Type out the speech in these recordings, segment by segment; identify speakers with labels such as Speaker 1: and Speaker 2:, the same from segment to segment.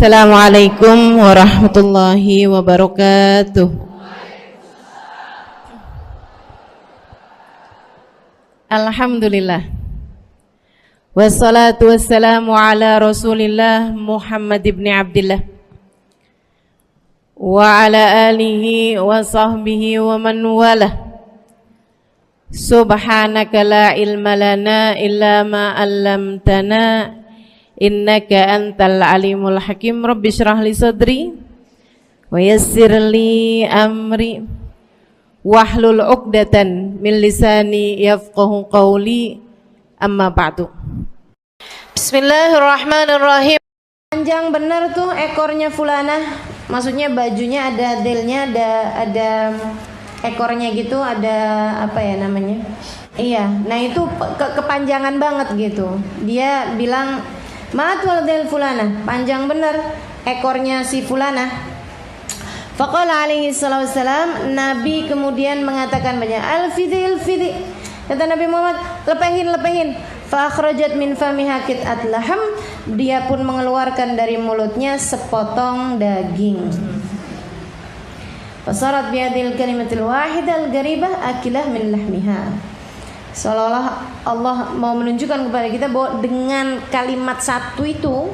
Speaker 1: Assalamualaikum warahmatullahi wabarakatuh. Alhamdulillah. Wassalatu wassalamu ala Rasulillah Muhammad ibn Abdillah wa ala alihi wa sahbihi wa man walah. Subhanaka la ilma lana illa ma 'allamtana innaka antal alimul hakim. Rabbi shrah li sadri wa yassir li amri wahlul 'uqdatan min lisani yafqahu qawli. Amma ba'du. Bismillahirrahmanirrahim. Panjang bener tuh ekornya fulanah. Maksudnya bajunya ada delnya, ada ekornya gitu, ada apa ya namanya? Iya, nah itu kepanjangan banget gitu. Dia bilang Ma'atwal del fulana, panjang bener ekornya si fulana. Faqala alaihi salatu wassalam, Nabi kemudian mengatakan banyak al-fidi. Kata Nabi Muhammad, lepehin. Fa akhrajat min famiha qit'at laham, dia pun mengeluarkan dari mulutnya sepotong daging. Fasarat biadil kalimatil wahidah al-garibah akilah min lahmiha. Seolah-olah Allah mau menunjukkan kepada kita bahwa dengan kalimat satu itu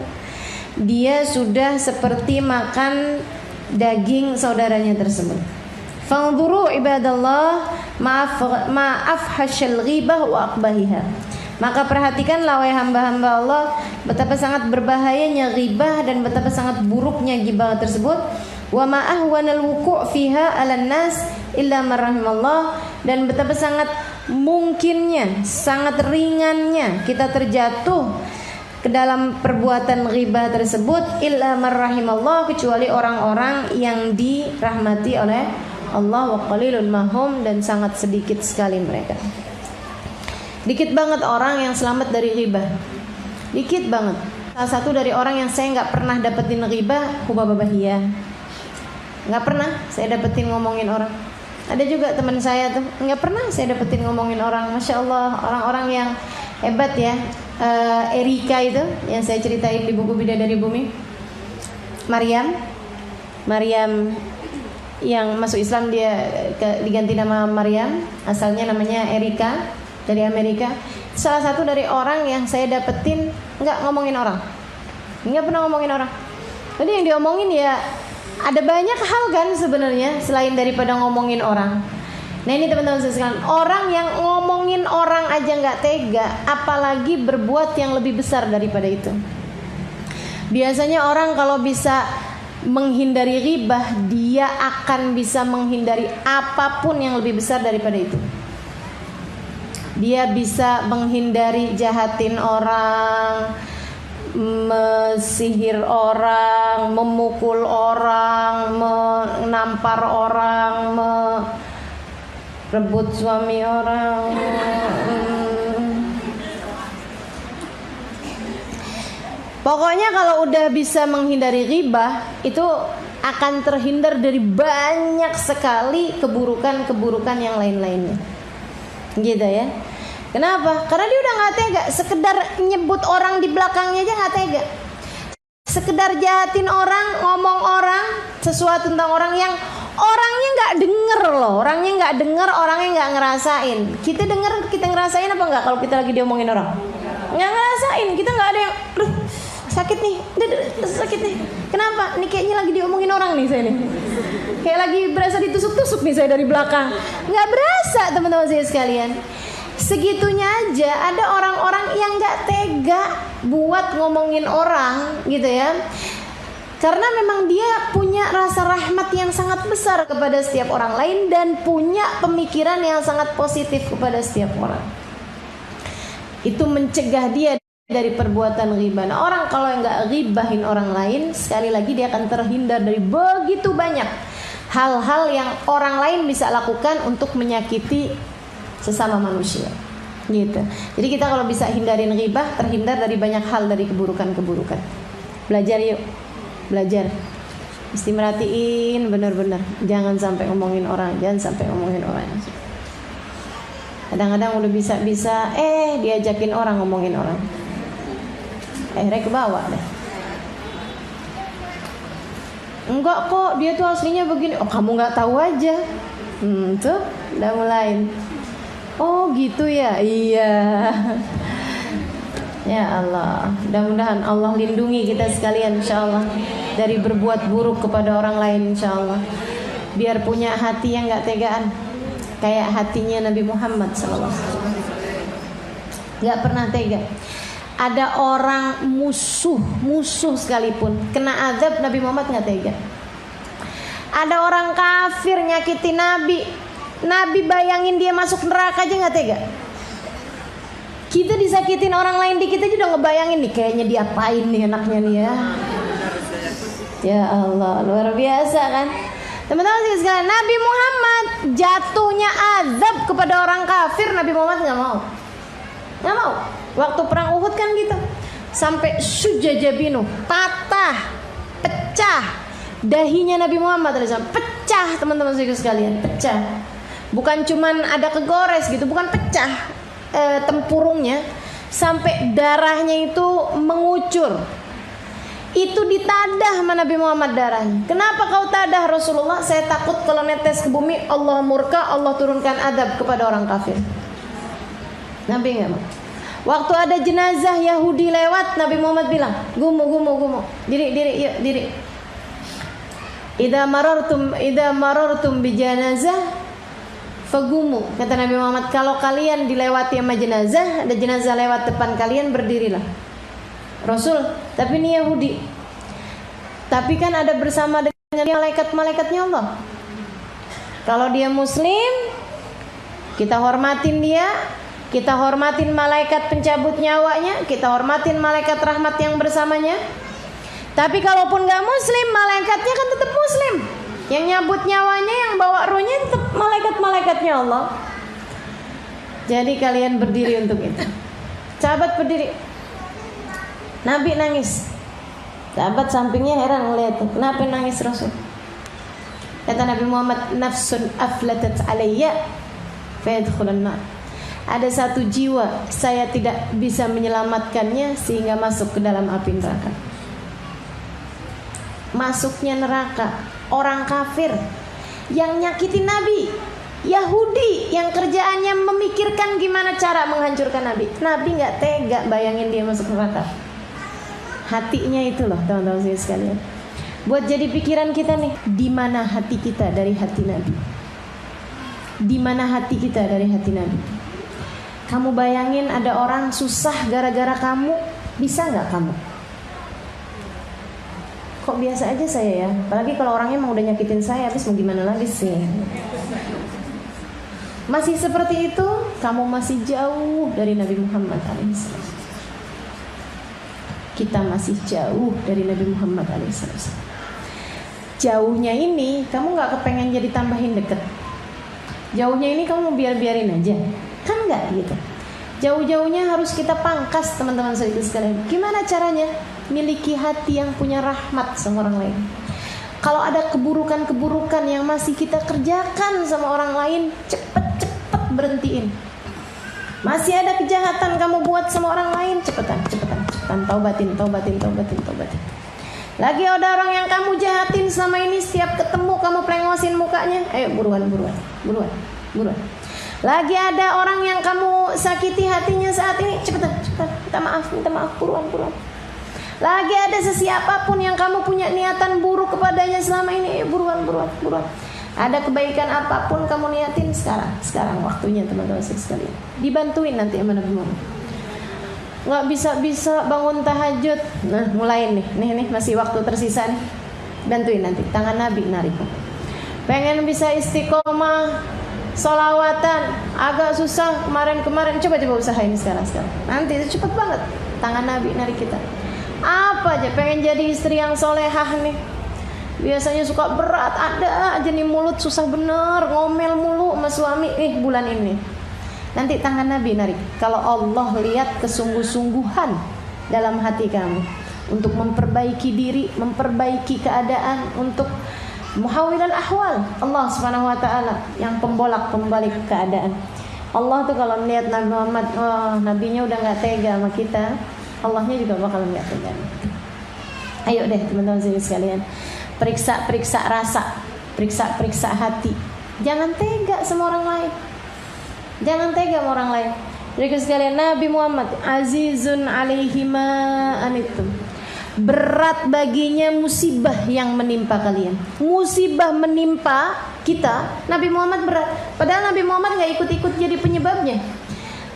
Speaker 1: dia sudah seperti makan daging saudaranya tersebut. Fanzuru ibadallah ma'afhashal ghibah wa aqbahiha. Maka perhatikanlah wahai hamba-hamba Allah, betapa sangat berbahayanya ghibah dan betapa sangat buruknya ghibah tersebut. Wa ma'ahwanal wuku' fiha 'alan nas illa man rahimallah, dan betapa sangat mungkinnya, sangat ringannya kita terjatuh ke dalam perbuatan ghibah tersebut illa man rahimallah, kecuali orang-orang yang dirahmati oleh Allah. Wa qalilun mahum, dan sangat sedikit sekali mereka. Dikit banget orang yang selamat dari ghibah, dikit banget. Salah satu dari orang yang saya nggak pernah dapetin ghibah, hubababahiyah, nggak pernah saya dapetin ngomongin orang. Ada juga teman saya tuh nggak pernah saya dapetin ngomongin orang. Masya Allah, orang-orang yang hebat ya. Erika itu yang saya ceritain di buku Bidadari Bumi, Maryam yang masuk Islam, dia diganti nama Maryam, asalnya namanya Erika, dari Amerika. Salah satu dari orang yang saya dapetin nggak ngomongin orang, nggak pernah ngomongin orang. Jadi yang diomongin ya ada banyak hal kan sebenarnya selain daripada ngomongin orang. Nah ini teman-teman sekalian, orang yang ngomongin orang aja nggak tega, apalagi berbuat yang lebih besar daripada itu. Biasanya orang kalau bisa menghindari ghibah, dia akan bisa menghindari apapun yang lebih besar daripada itu. Dia bisa menghindari jahatin orang, mesihir orang, memukul orang, menampar orang, merebut suami orang. Pokoknya kalau udah bisa menghindari ghibah, itu akan terhindar dari banyak sekali keburukan-keburukan yang lain-lainnya. Gitu ya. Kenapa? Karena dia udah gak tega. Sekedar nyebut orang di belakangnya aja gak tega. Sekedar jahatin orang, ngomong orang, sesuatu tentang orang yang orangnya gak denger loh. Orangnya gak denger, orangnya gak ngerasain. Kita denger, kita ngerasain apa gak kalau kita lagi diomongin orang? Gak ngerasain. Kita gak ada yang sakit nih, sakit nih. Kenapa? Nih kayaknya lagi diomongin orang nih saya nih. Kayak lagi berasa ditusuk-tusuk nih saya dari belakang. Gak berasa teman-teman saya sekalian. Segitunya aja ada orang-orang yang gak tega buat ngomongin orang gitu ya. Karena memang dia punya rasa rahmat yang sangat besar kepada setiap orang lain, dan punya pemikiran yang sangat positif kepada setiap orang. Itu mencegah dia dari perbuatan ghibah. Nah, orang kalau nggak ghibahin orang lain, sekali lagi dia akan terhindar dari begitu banyak hal-hal yang orang lain bisa lakukan untuk menyakiti sesama manusia. Gitu. Jadi kita kalau bisa hindarin ghibah, terhindar dari banyak hal, dari keburukan-keburukan. Belajar yuk, belajar. Mesti merhatiin benar-benar. Jangan sampai ngomongin orang, jangan sampai ngomongin orang. Kadang-kadang udah bisa-bisa diajakin orang ngomongin orang, akhirnya ke bawah deh. Enggak kok, dia tuh aslinya begini. Oh, kamu nggak tahu aja. Tuh udah mulai. Oh gitu ya. Iya. Ya Allah, mudah-mudahan Allah lindungi kita sekalian insyaallah dari berbuat buruk kepada orang lain insyaallah. Biar punya hati yang gak tegaan kayak hatinya Nabi Muhammad SAW. Gak pernah tega. Ada orang musuh sekalipun kena azab, Nabi Muhammad gak tega. Ada orang kafir nyakiti Nabi bayangin dia masuk neraka aja gak tega. Kita disakitin orang lain dikit aja udah ngebayangin nih kayaknya diapain nih anaknya nih ya. Ya Allah, luar biasa kan. Teman-teman sekalian, Nabi Muhammad jatuhnya azab kepada orang kafir, Nabi Muhammad nggak mau. Waktu perang Uhud kan gitu, sampai sujajabinu, patah, pecah dahinya Nabi Muhammad pecah, teman-teman sekalian, pecah. Bukan cuman ada kegores gitu, bukan pecah. Tempurungnya sampai darahnya itu mengucur. Itu ditadah sama Nabi Muhammad darahnya. Kenapa kau tadah Rasulullah? Saya takut kalau netes ke bumi Allah murka, Allah turunkan adab kepada orang kafir. Nabi nggak mau. Waktu ada jenazah Yahudi lewat, Nabi Muhammad bilang, gumu, diri. Idza marartum bi janazah fagumu, kata Nabi Muhammad, kalau kalian dilewati sama jenazah, ada jenazah lewat depan kalian, berdirilah. Rasul, tapi ini Yahudi. Tapi kan ada bersama dengan malaikat-malaikatnya Allah. Kalau dia muslim, kita hormatin dia, kita hormatin malaikat pencabut nyawanya, kita hormatin malaikat rahmat yang bersamanya. Tapi kalaupun gak muslim, malaikatnya kan tetap muslim. Yang nyabut nyawanya, yang bawa ruhnya tetap malaikat-malaikatnya Allah. Jadi kalian berdiri untuk itu. Sahabat berdiri. Nabi nangis. Sahabat sampingnya heran ngeliat, kenapa nangis Rasul? Kata Nabi Muhammad, nafsun aflatat alayya fayadkhulan nar. Ada satu jiwa saya tidak bisa menyelamatkannya sehingga masuk ke dalam api neraka. Masuknya neraka orang kafir yang nyakitin Nabi, Yahudi yang kerjaannya memikirkan gimana cara menghancurkan Nabi. Nabi nggak tega bayangin dia masuk neraka. Hatinya itu loh teman-teman sekalian. Buat jadi pikiran kita nih, di mana hati kita dari hati Nabi? Di mana hati kita dari hati Nabi? Kamu bayangin ada orang susah gara-gara kamu, bisa nggak kamu? Kok biasa aja saya ya, apalagi kalau orangnya emang udah nyakitin saya, habis mau gimana lagi sih? Masih seperti itu, kamu masih jauh dari Nabi Muhammad SAW. Kita masih jauh dari Nabi Muhammad SAW. Jauhnya ini, kamu gak kepengen jadi tambahin deket. Jauhnya ini kamu biarin aja, kan gak gitu. Jauh-jauhnya harus kita pangkas teman-teman sekalian. Gimana caranya? Miliki hati yang punya rahmat sama orang lain. Kalau ada keburukan-keburukan yang masih kita kerjakan sama orang lain, cepet-cepet berhentiin. Masih ada kejahatan kamu buat sama orang lain, cepetan, taubatin. Lagi ada orang yang kamu jahatin selama ini, setiap ketemu kamu plengosin mukanya, ayo buruan. Lagi ada orang yang kamu sakiti hatinya saat ini, cepetan, minta maaf, buruan. Lagi ada sesiapapun yang kamu punya niatan buruk kepadanya selama ini, buruan. Ada kebaikan apapun kamu niatin sekarang waktunya teman-teman sekalian. Dibantuin nanti sama Nabi Muhammad. Nggak bisa bangun tahajud. Nah mulai nih masih waktu tersisa nih. Bantuin nanti, tangan Nabi narik. Pengen bisa istiqomah, sholawatan, agak susah kemarin. Coba usahain sekarang. Nanti itu cepet banget. Tangan Nabi narik kita. Apa aja pengen jadi istri yang solehah nih, biasanya suka berat, ada aja nih mulut susah bener, ngomel mulu sama suami. Bulan ini nanti tangan Nabi narik. Kalau Allah lihat kesungguh-sungguhan dalam hati kamu untuk memperbaiki diri, memperbaiki keadaan, untuk muhawilal ahwal, Allah subhanahu wa ta'ala yang pembolak-pembalik keadaan. Allah tuh kalau melihat Nabi Muhammad, nabinya udah gak tega sama kita, Allahnya juga bakal nggak tega. Ayo deh teman-teman sekalian, periksa rasa, periksa hati. Jangan tega sama orang lain. Jangan tega sama orang lain. Jadi sekalian, Nabi Muhammad azizun alaihi ma anittum. Berat baginya musibah yang menimpa kalian. Musibah menimpa kita, Nabi Muhammad berat. Padahal Nabi Muhammad gak ikut-ikut jadi penyebabnya.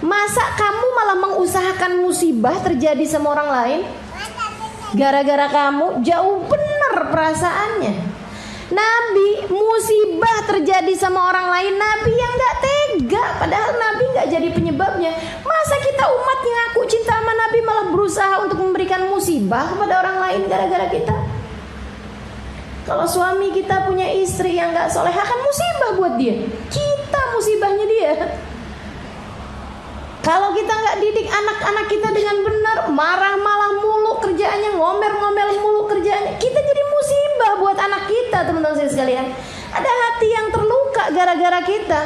Speaker 1: Masa kamu malah mengusahakan musibah terjadi sama orang lain? Gara-gara kamu, jauh benar perasaannya. Nabi musibah terjadi sama orang lain, Nabi yang gak tega. Padahal Nabi gak jadi penyebabnya. Masa kita umat yang ngaku cinta sama Nabi malah berusaha untuk memberikan musibah kepada orang lain gara-gara kita? Kalau suami kita punya istri yang gak soleh, akan musibah buat dia. Kita musibahnya dia. Kalau kita gak didik anak-anak kita dengan benar, marah-marah mulu kerjaannya, ngomel-ngomel mulu kerjaannya, kita jadi musibah buat anak kita, teman-teman saya sekalian. Ada hati yang terluka gara-gara kita.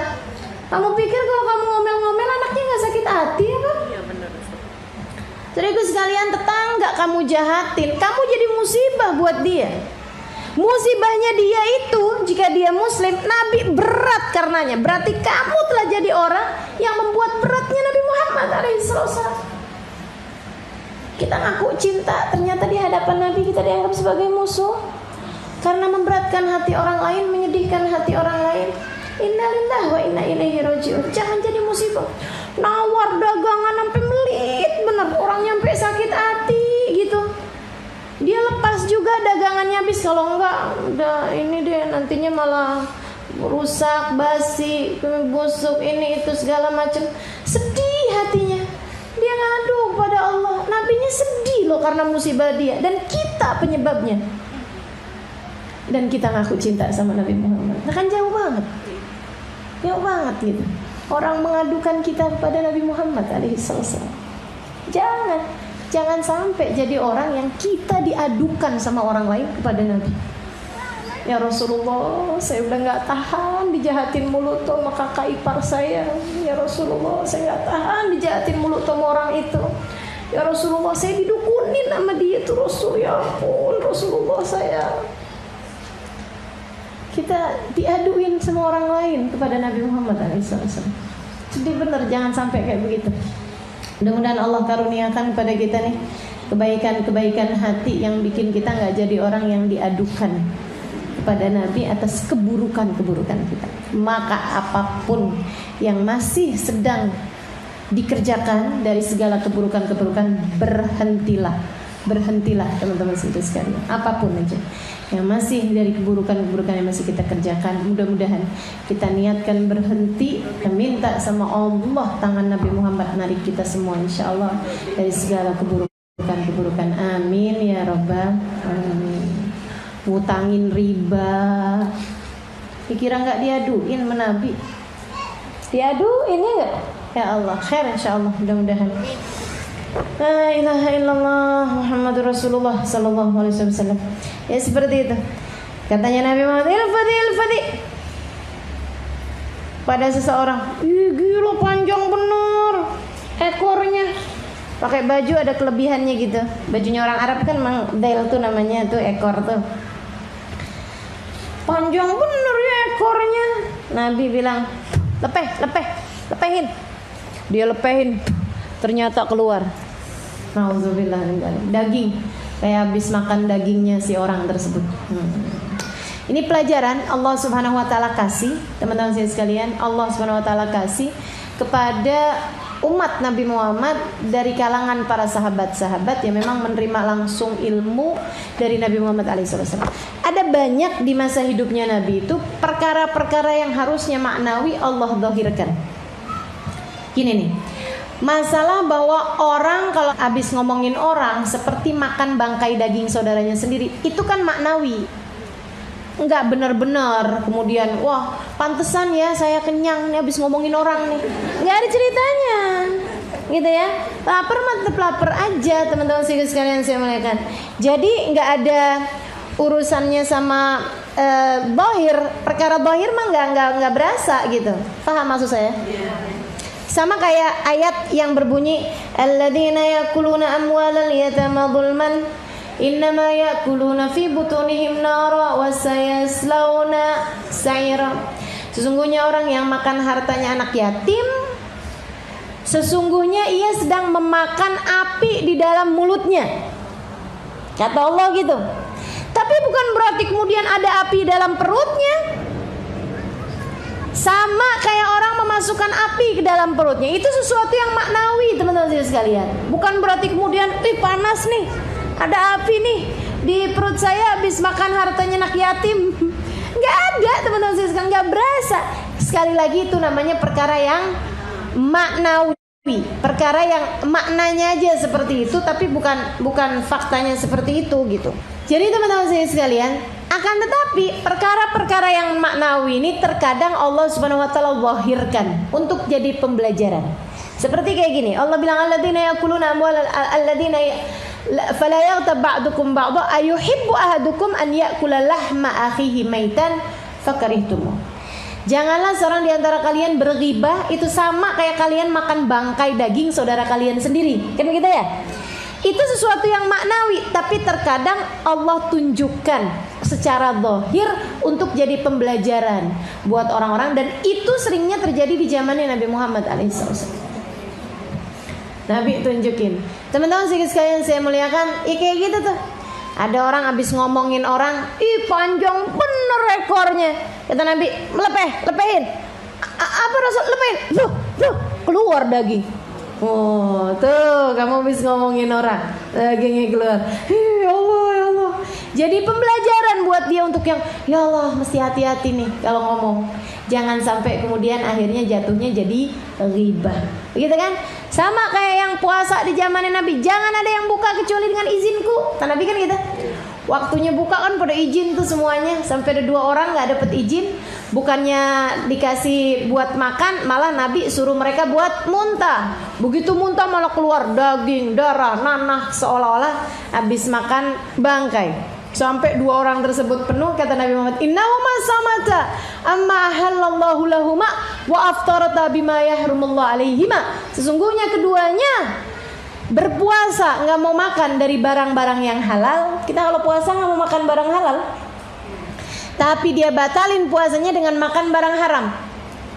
Speaker 1: Kamu pikir kalau kamu ngomel-ngomel anaknya gak sakit hati apa? Iya benar. Saudaraku sekalian, tetangga kamu jahatin, kamu jadi musibah buat dia. Musibahnya dia itu, jika dia muslim, Nabi berat karenanya. Berarti kamu telah jadi orang yang membuat beratnya Nabi Muhammad alaihissalam. Kita ngaku cinta, ternyata di hadapan Nabi kita dianggap sebagai musuh. Karena memberatkan hati orang lain, menyedihkan hati orang lain. Innalillahi wa inna ilaihi raji'un. Jangan jadi musibah. Nawar dagangan sampai melit, bener orang nyampe sakit hati gitu. Dia lepas juga dagangannya habis, kalau enggak udah ini deh nantinya malah rusak, basi, busuk, ini itu segala macam. Sedih hatinya. Dia ngadu pada Allah. Nabinya sedih loh karena musibah dia, dan kita penyebabnya. Dan kita ngaku cinta sama Nabi Muhammad. Nah kan jauh banget. Jauh banget gitu. Orang mengadukan kita kepada Nabi Muhammad alaihissalam. Jangan sampai jadi orang yang kita diadukan sama orang lain kepada Nabi. Ya Rasulullah, saya udah gak tahan dijahatin mulut sama kakak ipar saya. Ya Rasulullah, saya gak tahan dijahatin mulut sama orang itu. Ya Rasulullah, saya didukunin sama dia tuh Rasul. Ya ampun Rasulullah, saya. Kita diaduin sama orang lain kepada Nabi Muhammad SAW. Jadi benar, jangan sampai kayak begitu. Mudah-mudahan Allah karuniakan kepada kita nih kebaikan-kebaikan hati yang bikin kita gak jadi orang yang diadukan kepada Nabi atas keburukan-keburukan kita. Maka apapun yang masih sedang dikerjakan dari segala keburukan-keburukan, berhentilah teman-teman sekalian. Apapun aja yang masih dari keburukan-keburukan yang masih kita kerjakan, mudah-mudahan kita niatkan berhenti dan minta sama Allah tangan Nabi Muhammad narik kita semua insyaallah dari segala keburukan-keburukan. Amin ya rabbal alamin. Ngutangin riba, dikira nggak diaduin sama Nabi? Diaduin ya nggak? Ya Allah, khair insyaallah, mudah-mudahan. La ilaha illallah Muhammadur Rasulullah sallallahu alaihi wasallam. Ya seperti itu. Katanya Nabi Muhammad, ilfadi pada seseorang, ih gila panjang bener ekornya. Pakai baju ada kelebihannya gitu. Bajunya orang Arab kan memang dail tuh namanya tuh ekor tuh. Panjang bener ya ekornya. Nabi bilang, lepehin. Dia lepehin. Ternyata keluar. Nauzubillah daging. Kayak habis makan dagingnya si orang tersebut. Ini pelajaran Allah Subhanahu wa taala kasih, teman-teman sekalian, Allah Subhanahu wa taala kasih kepada umat Nabi Muhammad dari kalangan para sahabat-sahabat yang memang menerima langsung ilmu dari Nabi Muhammad alaihissalam. Ada banyak di masa hidupnya Nabi itu perkara-perkara yang harusnya maknawi Allah zahirkan. Gini nih, masalah bahwa orang kalau habis ngomongin orang seperti makan bangkai daging saudaranya sendiri, itu kan maknawi. Enggak benar-benar kemudian wah pantesan ya saya kenyang nih habis ngomongin orang nih, nggak ada ceritanya gitu ya. Lapar mah tetap lapar aja teman-teman sekalian saya muliakan. Jadi nggak ada urusannya sama bahir, perkara bahir mah nggak berasa gitu. Paham maksud saya? Sama kayak ayat yang berbunyi alladzina yakuluna amwalal yatama zulman innama ya'kuluna fi butunihim nara wa sayaslawna sa'ira. Sesungguhnya orang yang makan hartanya anak yatim, sesungguhnya ia sedang memakan api di dalam mulutnya. Kata Allah gitu. Tapi bukan berarti kemudian ada api dalam perutnya. Sama kayak orang memasukkan api ke dalam perutnya. Itu sesuatu yang maknawi, teman-teman sekalian. Bukan berarti kemudian panas nih, ada api nih di perut saya habis makan hartanya anak yatim. Gak ada, teman-teman sekalian, gak berasa. Sekali lagi itu namanya perkara yang maknawi, perkara yang maknanya aja seperti itu, tapi bukan faktanya seperti itu gitu. Jadi teman-teman sekalian, akan tetapi perkara-perkara yang maknawi ini terkadang Allah Subhanahu wa taala zahirkan untuk jadi pembelajaran. Seperti kayak gini, Allah bilang alladzina yakuluna amwal alladzina fala yaghtab ba'dukum ba'dha ayuhibbu ahadukum an ya'kula lahma akhihi maitan fakarihtum. Janganlah seorang di antara kalian berghibah, itu sama kayak kalian makan bangkai daging saudara kalian sendiri. Kan begitu ya? Itu sesuatu yang maknawi, tapi terkadang Allah tunjukkan secara zahir untuk jadi pembelajaran buat orang-orang, dan itu seringnya terjadi di zamannya Nabi Muhammad alaihissalam. Nabi tunjukin. Teman-teman sekalian saya muliakan, kayak gitu tuh. Ada orang habis ngomongin orang, panjang bener ekornya. Kata Nabi, lepehin. Apa Rasul? Lepehin. Loh, keluar daging. Oh, tuh kamu habis ngomongin orang, dagingnya keluar. Ya Allah. Jadi pembelajaran buat dia untuk yang, ya Allah, mesti hati-hati nih kalau ngomong. Jangan sampai kemudian akhirnya jatuhnya jadi ghibah. Begitu kan? Sama kayak yang puasa di zamannya Nabi, jangan ada yang buka kecuali dengan izinku. Nabi kan gitu. Waktunya buka kan pada izin tuh semuanya. Sampai ada 2 orang gak dapet izin. Bukannya dikasih buat makan, malah Nabi suruh mereka buat muntah. Begitu muntah malah keluar daging, darah, nanah, seolah-olah habis makan bangkai. Sampai 2 orang tersebut penuh, kata Nabi Muhammad, innahuma samata amma ahallallahu lahuma wa aftarata bima yahrumullah alaihima. Sesungguhnya keduanya berpuasa, nggak mau makan dari barang-barang yang halal. Kita kalau puasa nggak mau makan barang halal, tapi dia batalin puasanya dengan makan barang haram,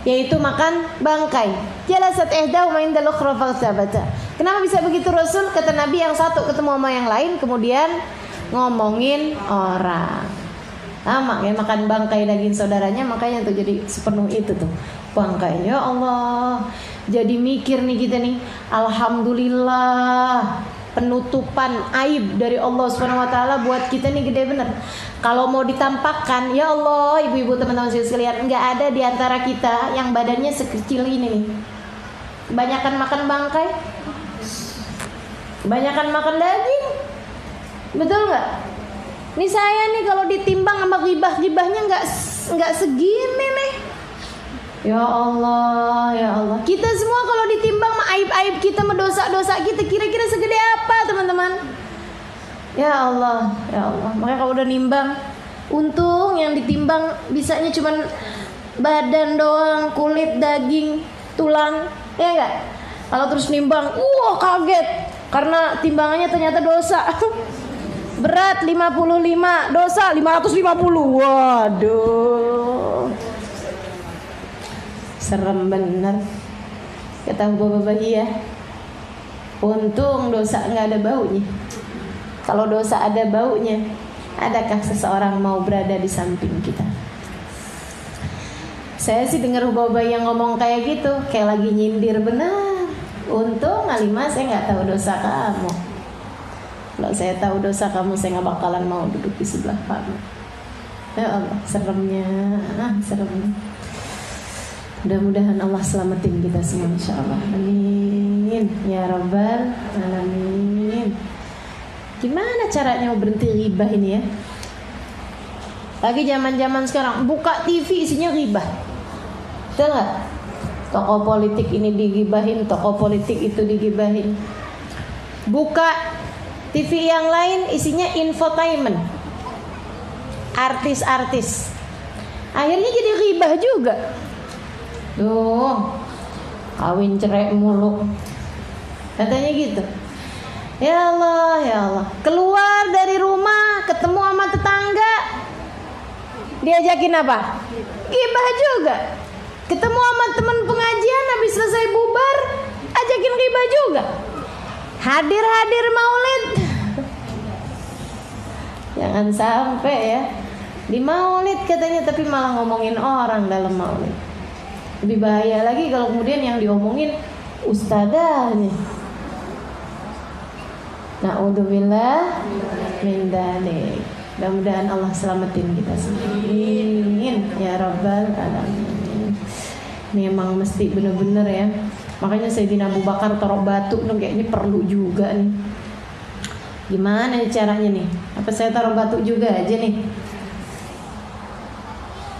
Speaker 1: yaitu makan bangkai. Jalasat ihdahuma indal ukhra faghtabata. Kenapa bisa begitu Rasul? Kata Nabi, yang satu ketemu sama yang lain kemudian ngomongin orang. Sama kayak makan bangkai daging saudaranya, makanya tuh jadi sepenuh itu tuh bangkai. Ya Allah, jadi mikir nih kita nih, alhamdulillah penutupan aib dari Allah Subhanahu wa taala buat kita nih gede bener. Kalau mau ditampakkan, ya Allah, ibu-ibu teman-teman sekalian, enggak ada di antara kita yang badannya sekecil ini nih. Kebanyakan makan bangkai, kebanyakan makan daging. Betul nggak? Nih saya nih kalau ditimbang sama ghibah-ghibahnya nggak segini nih. Ya Allah. Kita semua kalau ditimbang sama aib-aib kita, sama dosa-dosa kita, kira-kira segede apa, teman-teman? Ya Allah. Makanya kalau udah nimbang, untung yang ditimbang bisanya cuman badan doang, kulit, daging, tulang, ya nggak? Kalau terus nimbang, kaget karena timbangannya ternyata dosa. Berat 55, dosa 550. Waduh, serem bener. Kata bapak-bapak, iya, untung dosa gak ada baunya. Kalau dosa ada baunya, adakah seseorang mau berada di samping kita? Saya sih dengar bapak yang ngomong kayak gitu, kayak lagi nyindir benar. Untung Alimah saya gak tahu dosa kamu. Kalau saya tahu dosa kamu, saya gak bakalan mau duduk di sebelah kamu. Ya Allah, seremnya. Mudah-mudahan Allah selamatin kita semua, insyaAllah. Amin ya rabbal alamin. Gimana caranya mau berhenti ghibah ini ya? Lagi zaman-zaman sekarang, buka TV isinya ghibah. Betul gak? Tokoh politik ini digibahin, tokoh politik itu digibahin. Buka TV yang lain isinya infotainment, artis-artis. Akhirnya jadi ghibah juga. Duh, kawin cerai mulu, katanya gitu. Ya Allah, ya Allah. Keluar dari rumah, ketemu sama tetangga, diajakin apa? Gibah juga. Ketemu sama teman pengajian, habis selesai bubar, ajakin gibah juga. Hadir maulid. Jangan sampai ya. Di maulid katanya, tapi malah ngomongin orang dalam maulid. Lebih bahaya lagi kalau kemudian yang diomongin ustadzahnya. Na'udzubillah min dzalik. Mudah-mudahan Allah selamatin kita semua. Amin ya rabbal alamin. Ini emang mesti bener-bener ya. Makanya Sayyidina Abu Bakar taruh batu dong, kayaknya perlu juga nih. Gimana caranya nih? Apa saya taruh batu juga aja nih?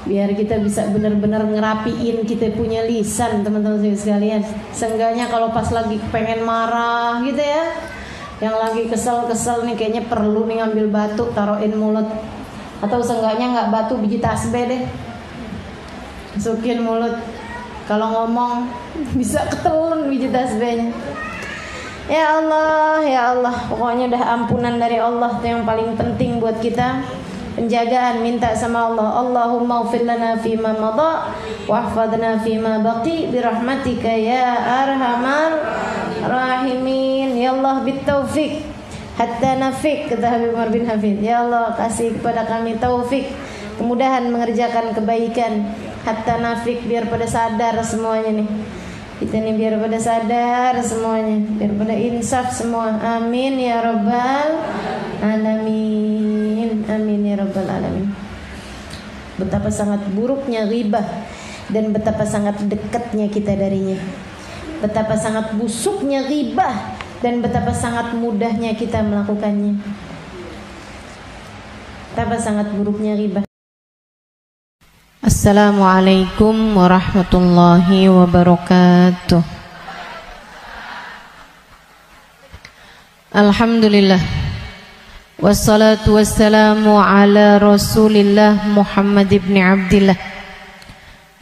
Speaker 1: Biar kita bisa benar-benar ngerapiin kita punya lisan, teman-teman sekalian. Seenggaknya kalau pas lagi pengen marah gitu ya, yang lagi kesel-kesel nih, kayaknya perlu nih ngambil batu taruhin mulut. Atau seenggaknya nggak batu, biji tasbih deh, masukin mulut. Kalau ngomong bisa ketelun biji tasbihnya. Ya Allah, ya Allah. Pokoknya udah ampunan dari Allah itu yang paling penting buat kita. Penjagaan, minta sama Allah. Allahumma ighfir lana fima madha wahfadna fima baqi birahmatika ya arhamar rahimin. Ya Allah bitaufik hatta nafik, kata Habib Umar bin Hafid. Ya Allah kasih kepada kami taufik, kemudahan mengerjakan kebaikan, hatta nafik, biar pada sadar semuanya nih. Kita nih biar pada sadar semuanya, biar pada insaf semua. Amin ya rabbal alamin. Amin ya rabbal alamin. Betapa sangat buruknya ghibah dan betapa sangat dekatnya kita darinya. Betapa sangat busuknya ghibah dan betapa sangat mudahnya kita melakukannya. Betapa sangat buruknya ghibah. Assalamualaikum warahmatullahi wabarakatuh. Alhamdulillah, wassalatu wassalamu ala Rasulillah Muhammad ibn Abdillah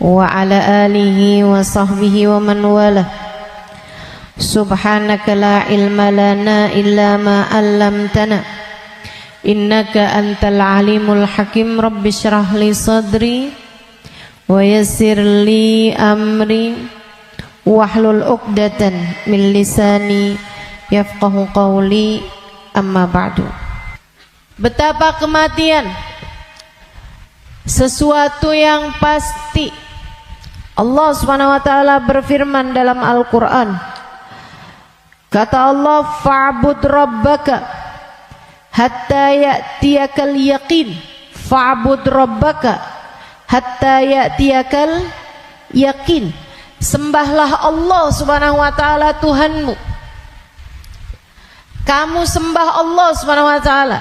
Speaker 1: wa ala alihi wa sahbihi wa man wala. Subhanaka la ilma lana illa ma 'allamtana innaka antal alimul hakim. Rabbi shrah li sadri wa yassir li amri wahlul 'uqdatan min lisani yafqahu qawli. Amma ba'du. Betapa kematian sesuatu yang pasti. Allah Subhanahu wa taala berfirman dalam Al-Qur'an. Kata Allah, fa'bud rabbaka hatta ya'tiyakal yaqin. Fa'bud rabbaka hatta ya'tiyakal yaqin. Sembahlah Allah Subhanahu wa taala Tuhanmu. Kamu sembah Allah Subhanahu wa taala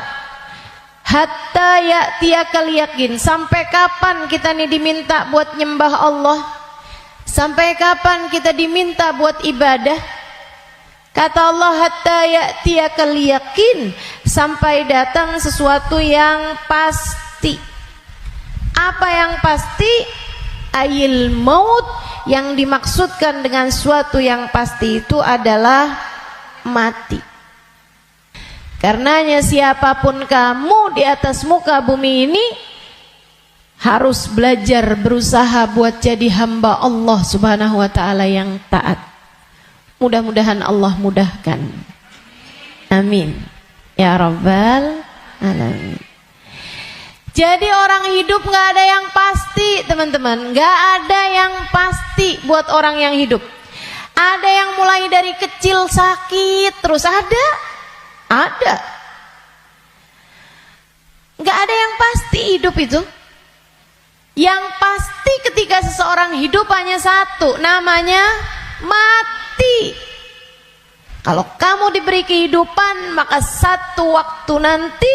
Speaker 1: hatta ya'tiyakal yaqin. Sampai kapan kita nih diminta buat nyembah Allah? Sampai kapan kita diminta buat ibadah? Kata Allah, hatta ya'tiyakal yaqin, sampai datang sesuatu yang pasti. Apa yang pasti? Ayil maut. Yang dimaksudkan dengan suatu yang pasti itu adalah mati. Karenanya siapapun kamu di atas muka bumi ini harus belajar berusaha buat jadi hamba Allah Subhanahu wa taala yang taat. Mudah-mudahan Allah mudahkan. Amin ya rabbal alamin. Jadi orang hidup gak ada yang pasti, teman-teman. Gak ada yang pasti buat orang yang hidup. Ada yang mulai dari kecil sakit terus, ada. Gak ada yang pasti hidup itu. Yang pasti ketika seseorang hidup hanya satu, namanya mati. Kalau kamu diberi kehidupan, maka satu waktu nanti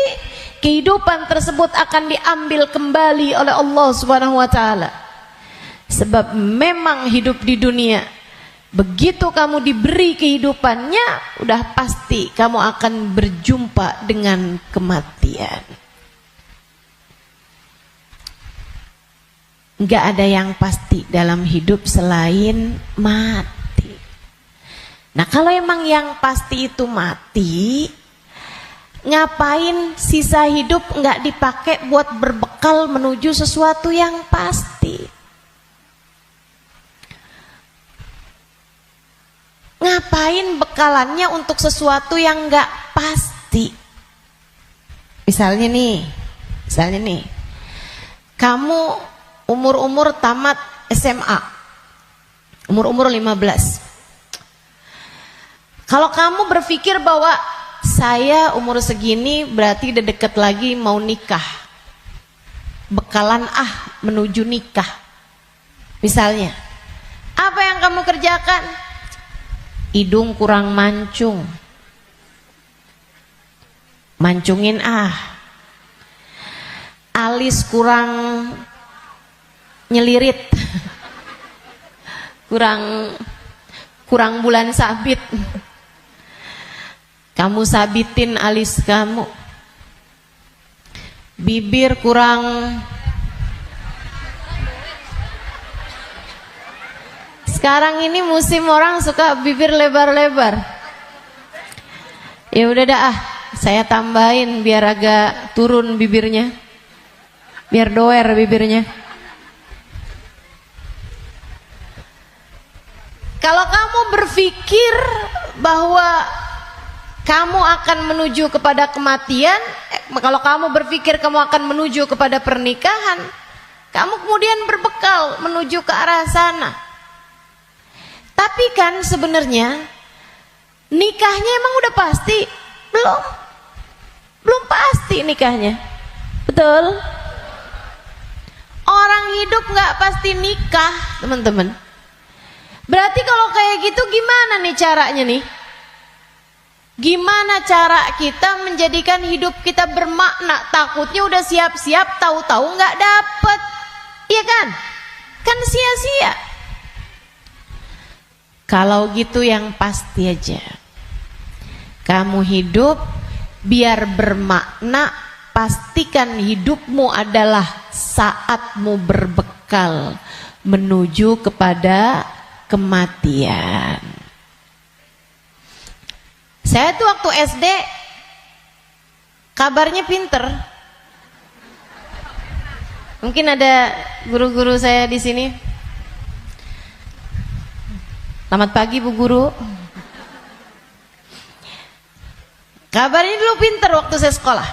Speaker 1: kehidupan tersebut akan diambil kembali oleh Allah Subhanahu wa taala. Sebab memang hidup di dunia, begitu kamu diberi kehidupannya, udah pasti kamu akan berjumpa dengan kematian. Enggak ada yang pasti dalam hidup selain mati.
Speaker 2: Nah kalau emang yang pasti itu mati, ngapain sisa hidup nggak dipakai buat berbekal menuju sesuatu yang pasti? Ngapain bekalannya untuk sesuatu yang nggak pasti? Misalnya nih, kamu umur tamat SMA, umur 15. Kalau kamu berpikir bahwa saya umur segini berarti udah deket lagi mau nikah, bekalan menuju nikah. Misalnya, apa yang kamu kerjakan? Hidung kurang mancung, mancungin alis kurang nyelirit, kurang bulan sabit, kamu sabitin alis kamu. Bibir kurang sekarang ini musim orang suka bibir lebar-lebar. Ya udah dah saya tambahin biar agak turun bibirnya, biar doer bibirnya. Kalau kamu berpikir bahwa kamu akan menuju kepada kematian, kalau kamu berpikir kamu akan menuju kepada pernikahan, kamu kemudian berbekal menuju ke arah sana. Tapi kan sebenarnya nikahnya emang udah pasti? Belum pasti nikahnya. Betul? Orang hidup nggak pasti nikah, teman-teman. Berarti kalau kayak gitu gimana nih caranya nih? Gimana cara kita menjadikan hidup kita bermakna? Takutnya udah siap-siap, tahu-tahu nggak dapet, iya kan? Kan sia-sia. Kalau gitu yang pasti aja, kamu hidup biar bermakna, pastikan hidupmu adalah saatmu berbekal menuju kepada kematian. Saya tuh waktu SD kabarnya pinter. Mungkin ada guru-guru saya di sini. Selamat pagi Bu Guru. Kabarnya dulu pinter waktu saya sekolah.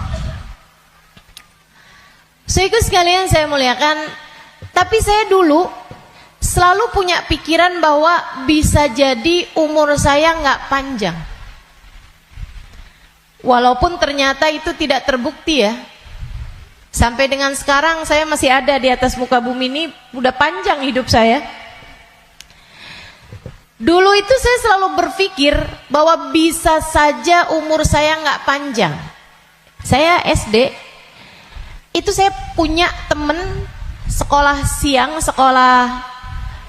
Speaker 2: Saudaraku sekalian saya muliakan, tapi saya dulu selalu punya pikiran bahwa bisa jadi umur saya nggak panjang. Walaupun ternyata itu tidak terbukti ya. Sampai dengan sekarang saya masih ada di atas muka bumi ini, udah panjang hidup saya. Dulu itu saya selalu berpikir bahwa bisa saja umur saya nggak panjang. Saya SD, itu saya punya temen sekolah siang, sekolah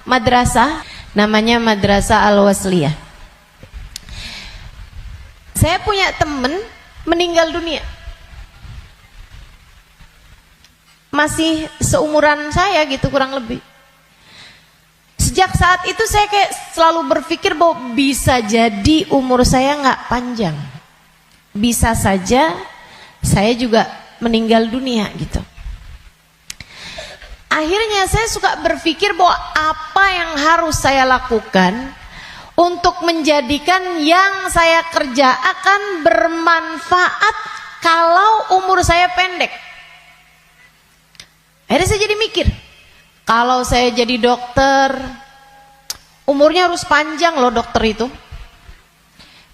Speaker 2: madrasah, namanya Madrasah Al-Wasliyah. Saya punya temen meninggal dunia, masih seumuran saya gitu kurang lebih. Sejak saat itu saya kayak selalu berpikir bahwa bisa jadi umur saya nggak panjang, bisa saja saya juga meninggal dunia gitu. Akhirnya saya suka berpikir bahwa apa yang harus saya lakukan untuk menjadikan yang saya kerja akan bermanfaat kalau umur saya pendek. Akhirnya saya jadi mikir, kalau saya jadi dokter, umurnya harus panjang loh dokter itu.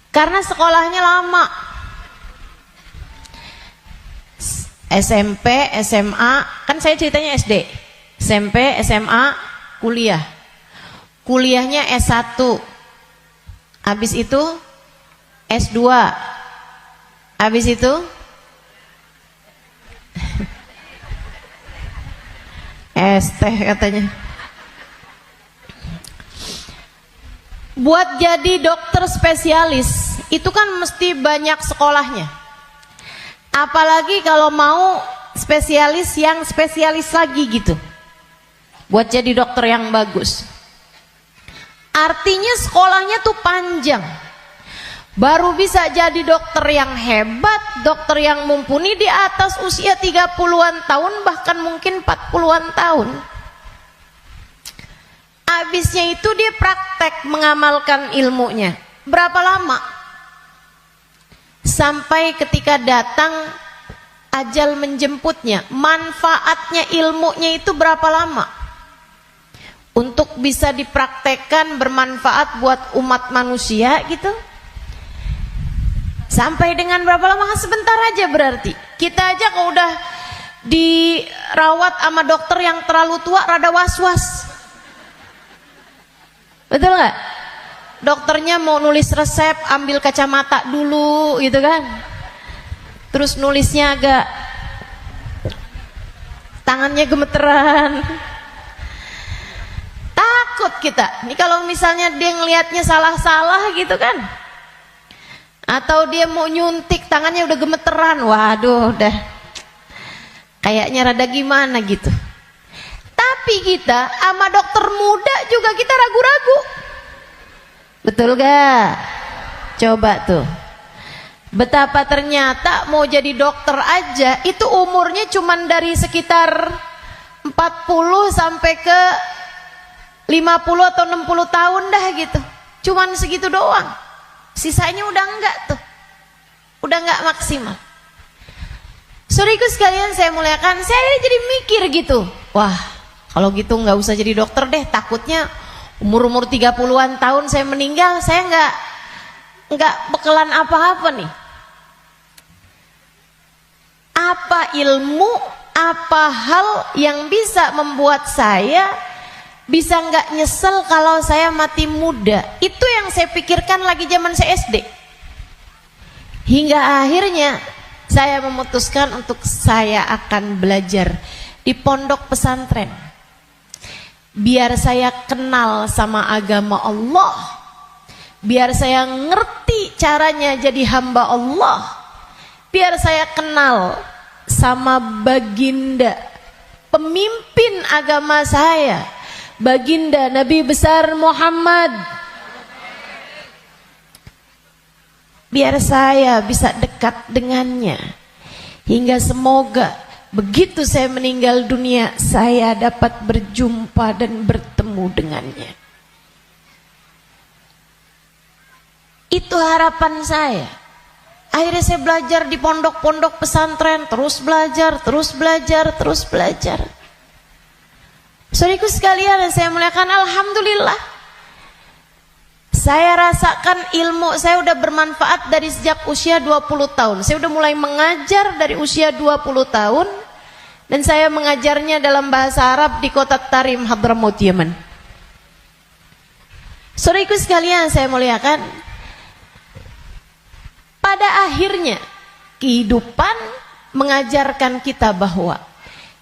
Speaker 2: Karena sekolahnya lama. SMP, SMA, kan saya ceritanya SD. SMP, SMA, kuliah. Kuliahnya S1. Habis itu S2. Habis itu ST katanya. Buat jadi dokter spesialis itu kan mesti banyak sekolahnya. Apalagi kalau mau spesialis yang spesialis lagi gitu. Buat jadi dokter yang bagus. Artinya sekolahnya tuh panjang. Baru bisa jadi dokter yang hebat, dokter yang mumpuni di atas usia 30-an tahun, bahkan mungkin 40-an tahun. Habisnya itu dia praktek mengamalkan ilmunya. Berapa lama? Sampai ketika datang ajal menjemputnya. Manfaatnya ilmunya itu berapa lama? Untuk bisa dipraktekkan bermanfaat buat umat manusia gitu. Sampai dengan berapa lama? Sebentar aja berarti. Kita aja kalau udah dirawat sama dokter yang terlalu tua rada was-was. Betul nggak? Dokternya mau nulis resep, ambil kacamata dulu gitu kan. Terus nulisnya agak tangannya gemeteran. Takut kita. Ini kalau misalnya dia ngelihatnya salah-salah gitu kan. Atau dia mau nyuntik tangannya udah gemeteran. Waduh, udah kayaknya rada gimana gitu. Tapi kita sama dokter muda juga kita ragu-ragu. Betul gak? Coba tuh. Betapa ternyata mau jadi dokter aja itu umurnya cuman dari sekitar 40 sampai ke 50 atau 60 tahun dah gitu. Cuman segitu doang. Sisanya udah enggak tuh. Udah enggak maksimal. Saudaraku sekalian saya muliakan, saya jadi mikir gitu. Wah, kalau gitu enggak usah jadi dokter deh, takutnya umur-umur 30-an tahun saya meninggal, saya enggak bekalan apa-apa nih. Apa ilmu, apa hal yang bisa membuat saya bisa nggak nyesel kalau saya mati muda? Itu yang saya pikirkan lagi zaman saya SD. Hingga akhirnya saya memutuskan untuk saya akan belajar di pondok pesantren. Biar saya kenal sama agama Allah. Biar saya ngerti caranya jadi hamba Allah. Biar saya kenal sama baginda pemimpin agama saya, baginda Nabi besar Muhammad. Biar saya bisa dekat dengannya. Hingga semoga begitu saya meninggal dunia, saya dapat berjumpa dan bertemu dengannya. Itu harapan saya. Akhirnya saya belajar di pondok-pondok pesantren, terus belajar, terus belajar, terus belajar. Saudaraku sekalian yang saya muliakan, alhamdulillah saya rasakan ilmu saya udah bermanfaat dari sejak usia 20 tahun. Saya udah mulai mengajar dari usia 20 tahun dan saya mengajarnya dalam bahasa Arab di kota Tarim, Hadramaut, Yaman. Saudaraku sekalian saya muliakan, pada akhirnya kehidupan mengajarkan kita bahwa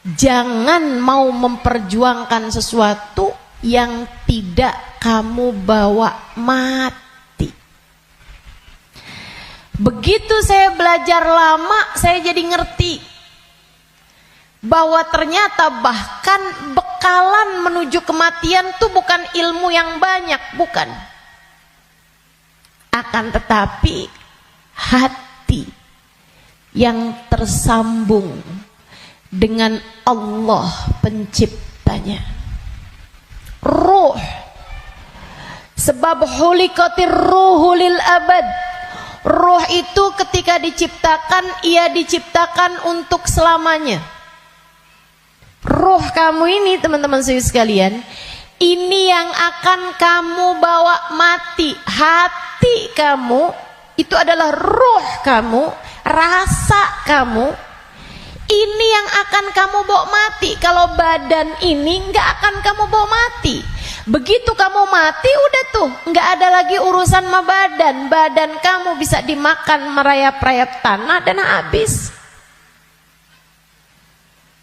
Speaker 2: jangan mau memperjuangkan sesuatu yang tidak kamu bawa mati. Begitu saya belajar lama, saya jadi ngerti bahwa ternyata bahkan bekalan menuju kematian itu bukan ilmu yang banyak, bukan. Akan tetapi hati yang tersambung dengan Allah penciptanya. Ruh. Sebab hulikatir ruhu lil abad. Ruh itu ketika diciptakan, ia diciptakan untuk selamanya. Ruh kamu ini teman-teman sekalian, ini yang akan kamu bawa mati. Hati kamu itu adalah ruh kamu, rasa kamu. Ini yang akan kamu bawa mati. Kalau badan ini nggak akan kamu bawa mati. Begitu kamu mati, udah tuh nggak ada lagi urusan sama badan. Badan kamu bisa dimakan merayap-rayap tanah dan habis.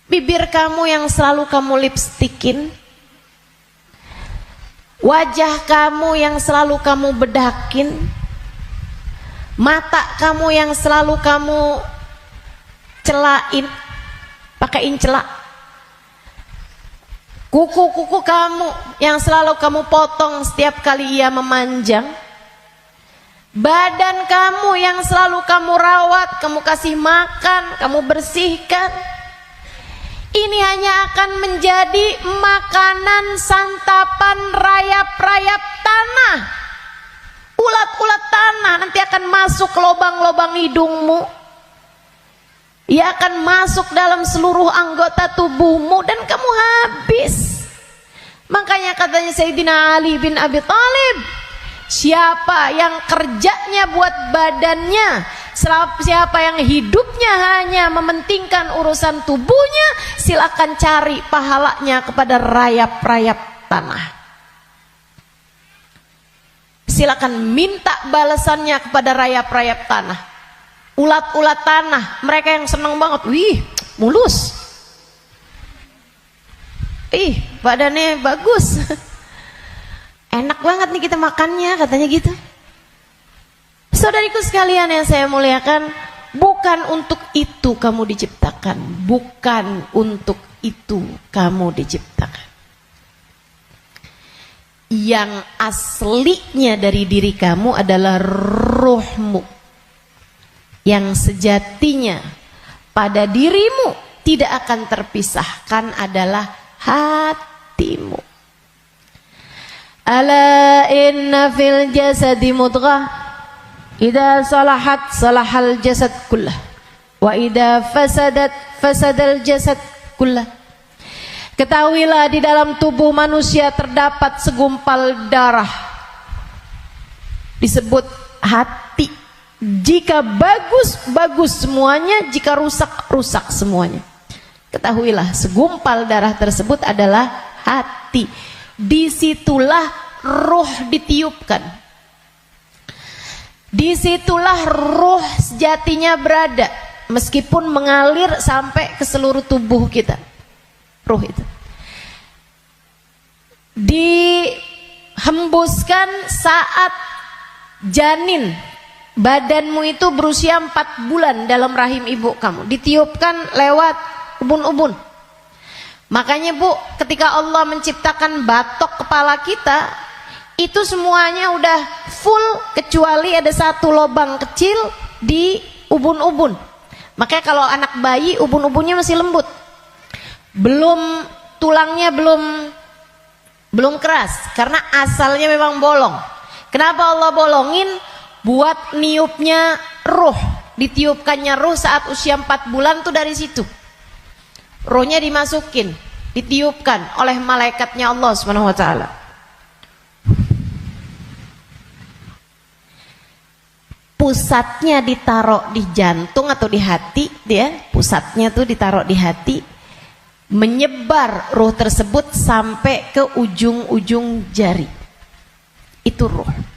Speaker 2: Bibir kamu yang selalu kamu lipstikin, wajah kamu yang selalu kamu bedakin, mata kamu yang selalu kamu celain, pakaiin celak, Kuku-kuku kamu yang selalu kamu potong setiap kali ia memanjang. Badan kamu yang selalu kamu rawat, kamu kasih makan, kamu bersihkan. Ini hanya akan menjadi makanan santapan rayap-rayap tanah. Ulat-ulat tanah nanti akan masuk ke lubang-lubang hidungmu. Ia akan masuk dalam seluruh anggota tubuhmu dan kamu habis. Makanya katanya Sayyidina Ali bin Abi Thalib, siapa yang kerjanya buat badannya, siapa yang hidupnya hanya mementingkan urusan tubuhnya, silakan cari pahalanya kepada rayap-rayap tanah. Silakan minta balasannya kepada rayap-rayap tanah. Ulat-ulat tanah, mereka yang senang banget, wih, mulus. Ih, badannya bagus. Enak banget nih kita makannya, katanya gitu. Saudariku sekalian yang saya muliakan, bukan untuk itu kamu diciptakan, bukan untuk itu kamu diciptakan. Yang aslinya dari diri kamu adalah ruhmu. Yang sejatinya pada dirimu tidak akan terpisahkan adalah hatimu. Ala inna fil jasadi mudghah idza salahat salahal jasad kullah wa idza fasadat fasadal jasad kullah. Ketahuilah di dalam tubuh manusia terdapat segumpal darah disebut hati. Jika bagus, bagus semuanya. Jika rusak, rusak semuanya. Ketahuilah segumpal darah tersebut adalah hati. Disitulah ruh ditiupkan. Disitulah ruh sejatinya berada. Meskipun mengalir sampai ke seluruh tubuh kita. Ruh itu dihembuskan saat janin. Badanmu itu berusia 4 bulan dalam rahim ibu kamu, ditiupkan lewat ubun-ubun. Makanya Bu, ketika Allah menciptakan batok kepala kita, itu semuanya udah full kecuali ada satu lubang kecil di ubun-ubun. Makanya kalau anak bayi ubun-ubunnya masih lembut, tulangnya belum keras, karena asalnya memang bolong. Kenapa Allah bolongin? Buat niupnya ruh, ditiupkannya ruh saat usia 4 bulan tuh dari situ. Ruhnya dimasukin, ditiupkan oleh malaikatnya Allah Subhanahu wa taala. Pusatnya ditaruh di jantung atau di hati, dia pusatnya tuh ditaruh di hati, menyebar ruh tersebut sampai ke ujung-ujung jari. Itu ruh.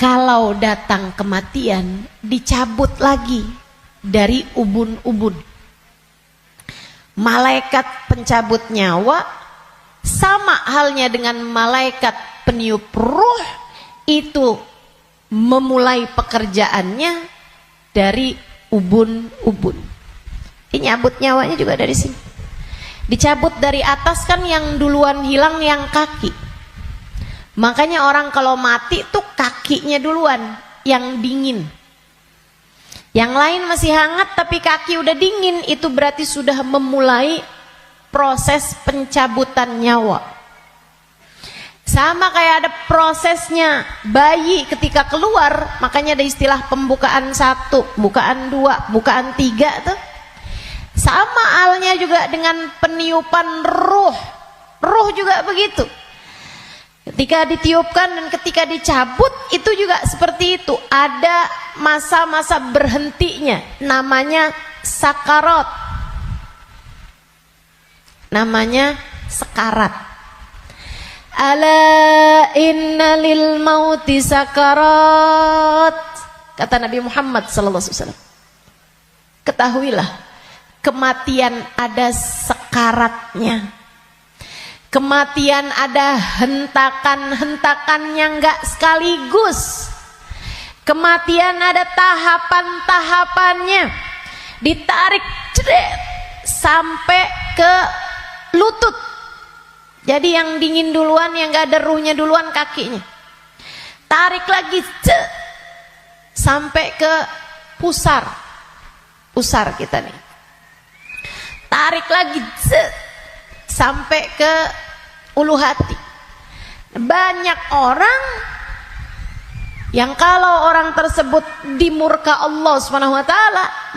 Speaker 2: Kalau datang kematian, dicabut lagi dari ubun-ubun. Malaikat pencabut nyawa sama halnya dengan malaikat peniup ruh, itu memulai pekerjaannya dari ubun-ubun. Nyabut nyawanya juga dari sini. Dicabut dari atas kan, yang duluan hilang yang kaki. Makanya orang kalau mati tuh kakinya duluan yang dingin. Yang lain masih hangat tapi kaki udah dingin, itu berarti sudah memulai proses pencabutan nyawa. Sama kayak ada prosesnya bayi ketika keluar, makanya ada istilah pembukaan 1, bukaan 2, bukaan 3 tuh. Sama halnya juga dengan peniupan ruh. Ruh juga begitu. Ketika ditiupkan dan ketika dicabut itu juga seperti itu. Ada masa-masa berhentinya, namanya sakarat. Namanya sekarat. Ala inna lil mauti sakarat, kata Nabi Muhammad SAW. Ketahuilah, kematian ada sekaratnya. Kematian ada hentakan-hentakannya, enggak sekaligus. Kematian ada tahapan-tahapannya. Ditarik sampai ke lutut. Jadi yang dingin duluan, yang gak ada ruhnya duluan kakinya. Tarik lagi, sampai ke pusar. Pusar kita nih. Tarik lagi, sampai ke ulu hati. Banyak orang yang kalau orang tersebut dimurka Allah SWT,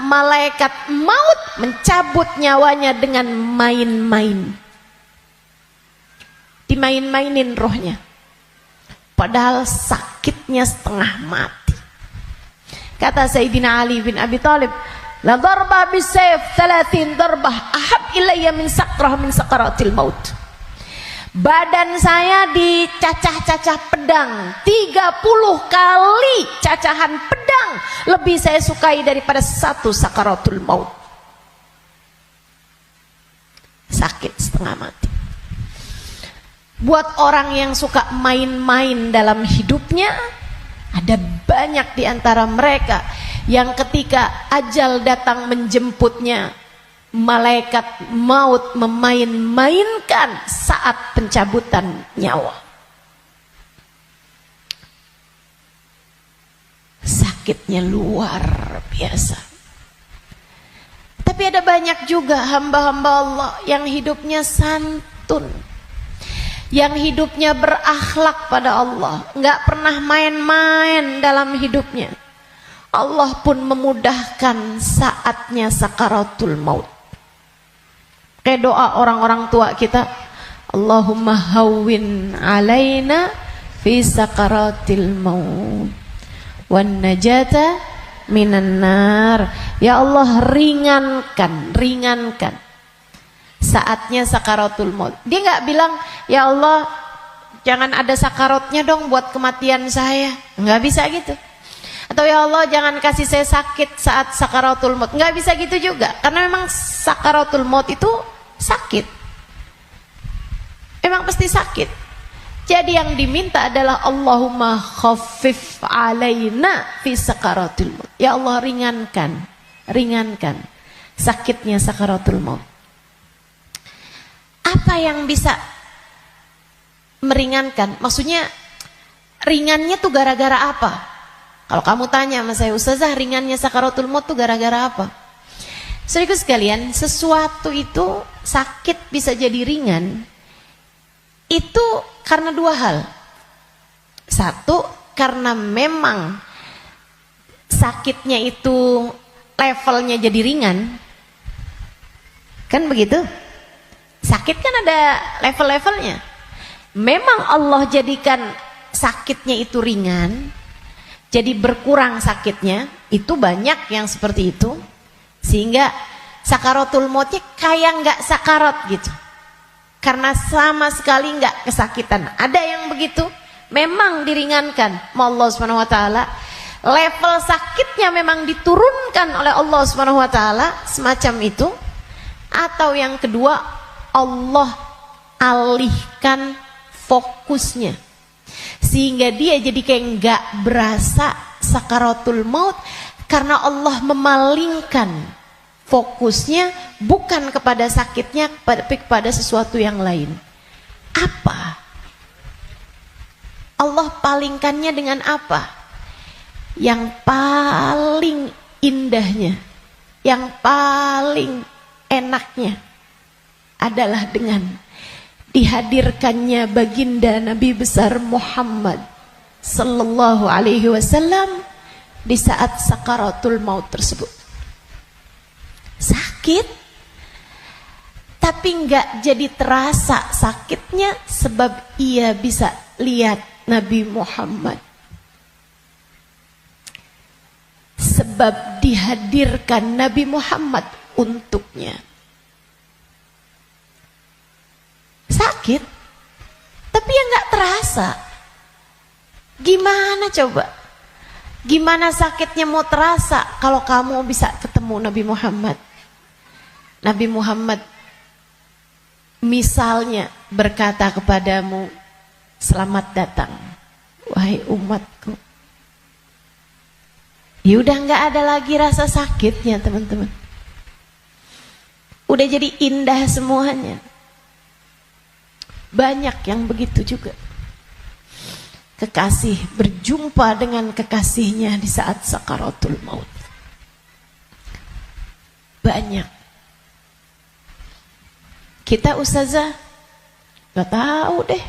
Speaker 2: malaikat maut mencabut nyawanya dengan main-main. Dimain-mainin rohnya. Padahal sakitnya setengah mati. Kata Sayyidina Ali bin Abi Thalib, la darba bisayf 30 darbah ahab ilayya min sakrah min sakaratil maut. Badan saya dicacah-cacah pedang 30 kali cacahan pedang lebih saya sukai daripada satu sakaratul maut. Sakit setengah mati. Buat orang yang suka main-main dalam hidupnya, ada banyak di antara mereka yang ketika ajal datang menjemputnya, malaikat maut memain-mainkan saat pencabutan nyawa. Sakitnya luar biasa. Tapi ada banyak juga hamba-hamba Allah yang hidupnya santun, yang hidupnya berakhlak pada Allah, nggak pernah main-main dalam hidupnya. Allah pun memudahkan saatnya sakaratul maut. Kayak doa orang-orang tua kita, Allahumma hawwin alaina fi sakaratil maut wan najata minan nar. Ya Allah, ringankan saatnya sakaratul maut. Dia nggak bilang, ya Allah jangan ada sakaratnya dong buat kematian saya. Nggak bisa gitu. Atau ya Allah jangan kasih saya sakit saat sakaratul maut. Nggak bisa gitu juga. Karena memang sakaratul maut itu sakit. Memang pasti sakit. Jadi yang diminta adalah Allahumma khaffif alaina fi sakaratul maut. Ya Allah ringankan sakitnya sakaratul maut. Apa yang bisa meringankan? Maksudnya ringannya tuh gara-gara apa? Kalau kamu tanya sama saya, Ustazah, ringannya sakaratul maut tuh gara-gara apa? Saudaraku sekalian, sesuatu itu sakit bisa jadi ringan itu karena dua hal. Satu, karena memang sakitnya itu levelnya jadi ringan. Kan begitu? Sakit kan ada level-levelnya. Memang Allah jadikan sakitnya itu ringan, jadi berkurang sakitnya. Itu banyak yang seperti itu. Sehingga sakaratul mautnya kayak nggak sakarat gitu. Karena sama sekali nggak kesakitan. Ada yang begitu, memang diringankan sama Allah SWT. Level sakitnya memang diturunkan oleh Allah SWT, semacam itu. Atau yang kedua, Allah alihkan fokusnya sehingga dia jadi kayak nggak berasa sakaratul maut, karena Allah memalingkan fokusnya bukan kepada sakitnya tapi kepada sesuatu yang lain. Apa? Allah palingkannya dengan apa? Yang paling indahnya, yang paling enaknya adalah dengan dihadirkannya baginda Nabi besar Muhammad sallallahu alaihi wasallam di saat sakaratul maut tersebut. Sakit, tapi enggak jadi terasa sakitnya sebab ia bisa lihat Nabi Muhammad. Sebab dihadirkan Nabi Muhammad untuknya. Sakit, tapi ya nggak terasa. Gimana coba? Gimana sakitnya mau terasa kalau kamu bisa ketemu Nabi Muhammad? Nabi Muhammad misalnya berkata kepadamu, selamat datang wahai umatku. Ya udah nggak ada lagi rasa sakitnya, teman-teman. Udah jadi indah semuanya. Banyak yang begitu juga. Kekasih berjumpa dengan kekasihnya di saat sakaratul maut. Banyak. Kita ustazah gak tahu deh.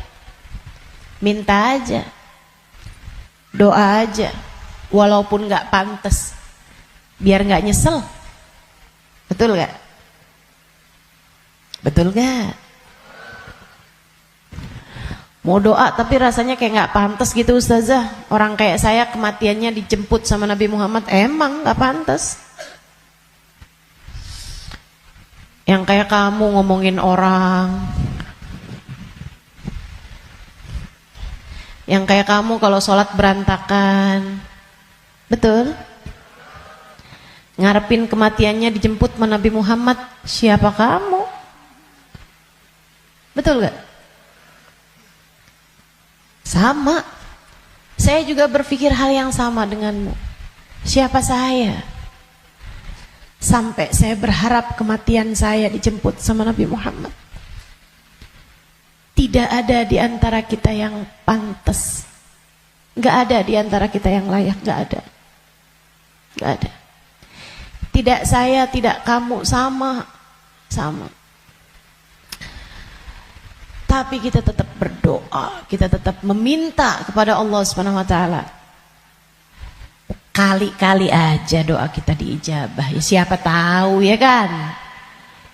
Speaker 2: Minta aja. Doa aja. Walaupun gak pantas. Biar gak nyesel. Betul gak? Betul gak? Mau doa tapi rasanya kayak gak pantas gitu ustazah. Orang kayak saya kematiannya dijemput sama Nabi Muhammad. Emang gak pantas. Yang kayak kamu ngomongin orang, yang kayak kamu kalau sholat berantakan, betul? Ngarepin kematiannya dijemput sama Nabi Muhammad, siapa kamu? Betul gak? Sama. Saya juga berpikir hal yang sama denganmu. Siapa saya? Sampai saya berharap kematian saya dijemput sama Nabi Muhammad. Tidak ada di antara kita yang pantas. Gak ada di antara kita yang layak. Gak ada. Gak ada. Tidak saya, tidak kamu, sama. Sama. Tapi kita tetap berdoa. Kita tetap meminta kepada Allah SWT. Kali-kali aja doa kita diijabah. Ya siapa tahu ya kan?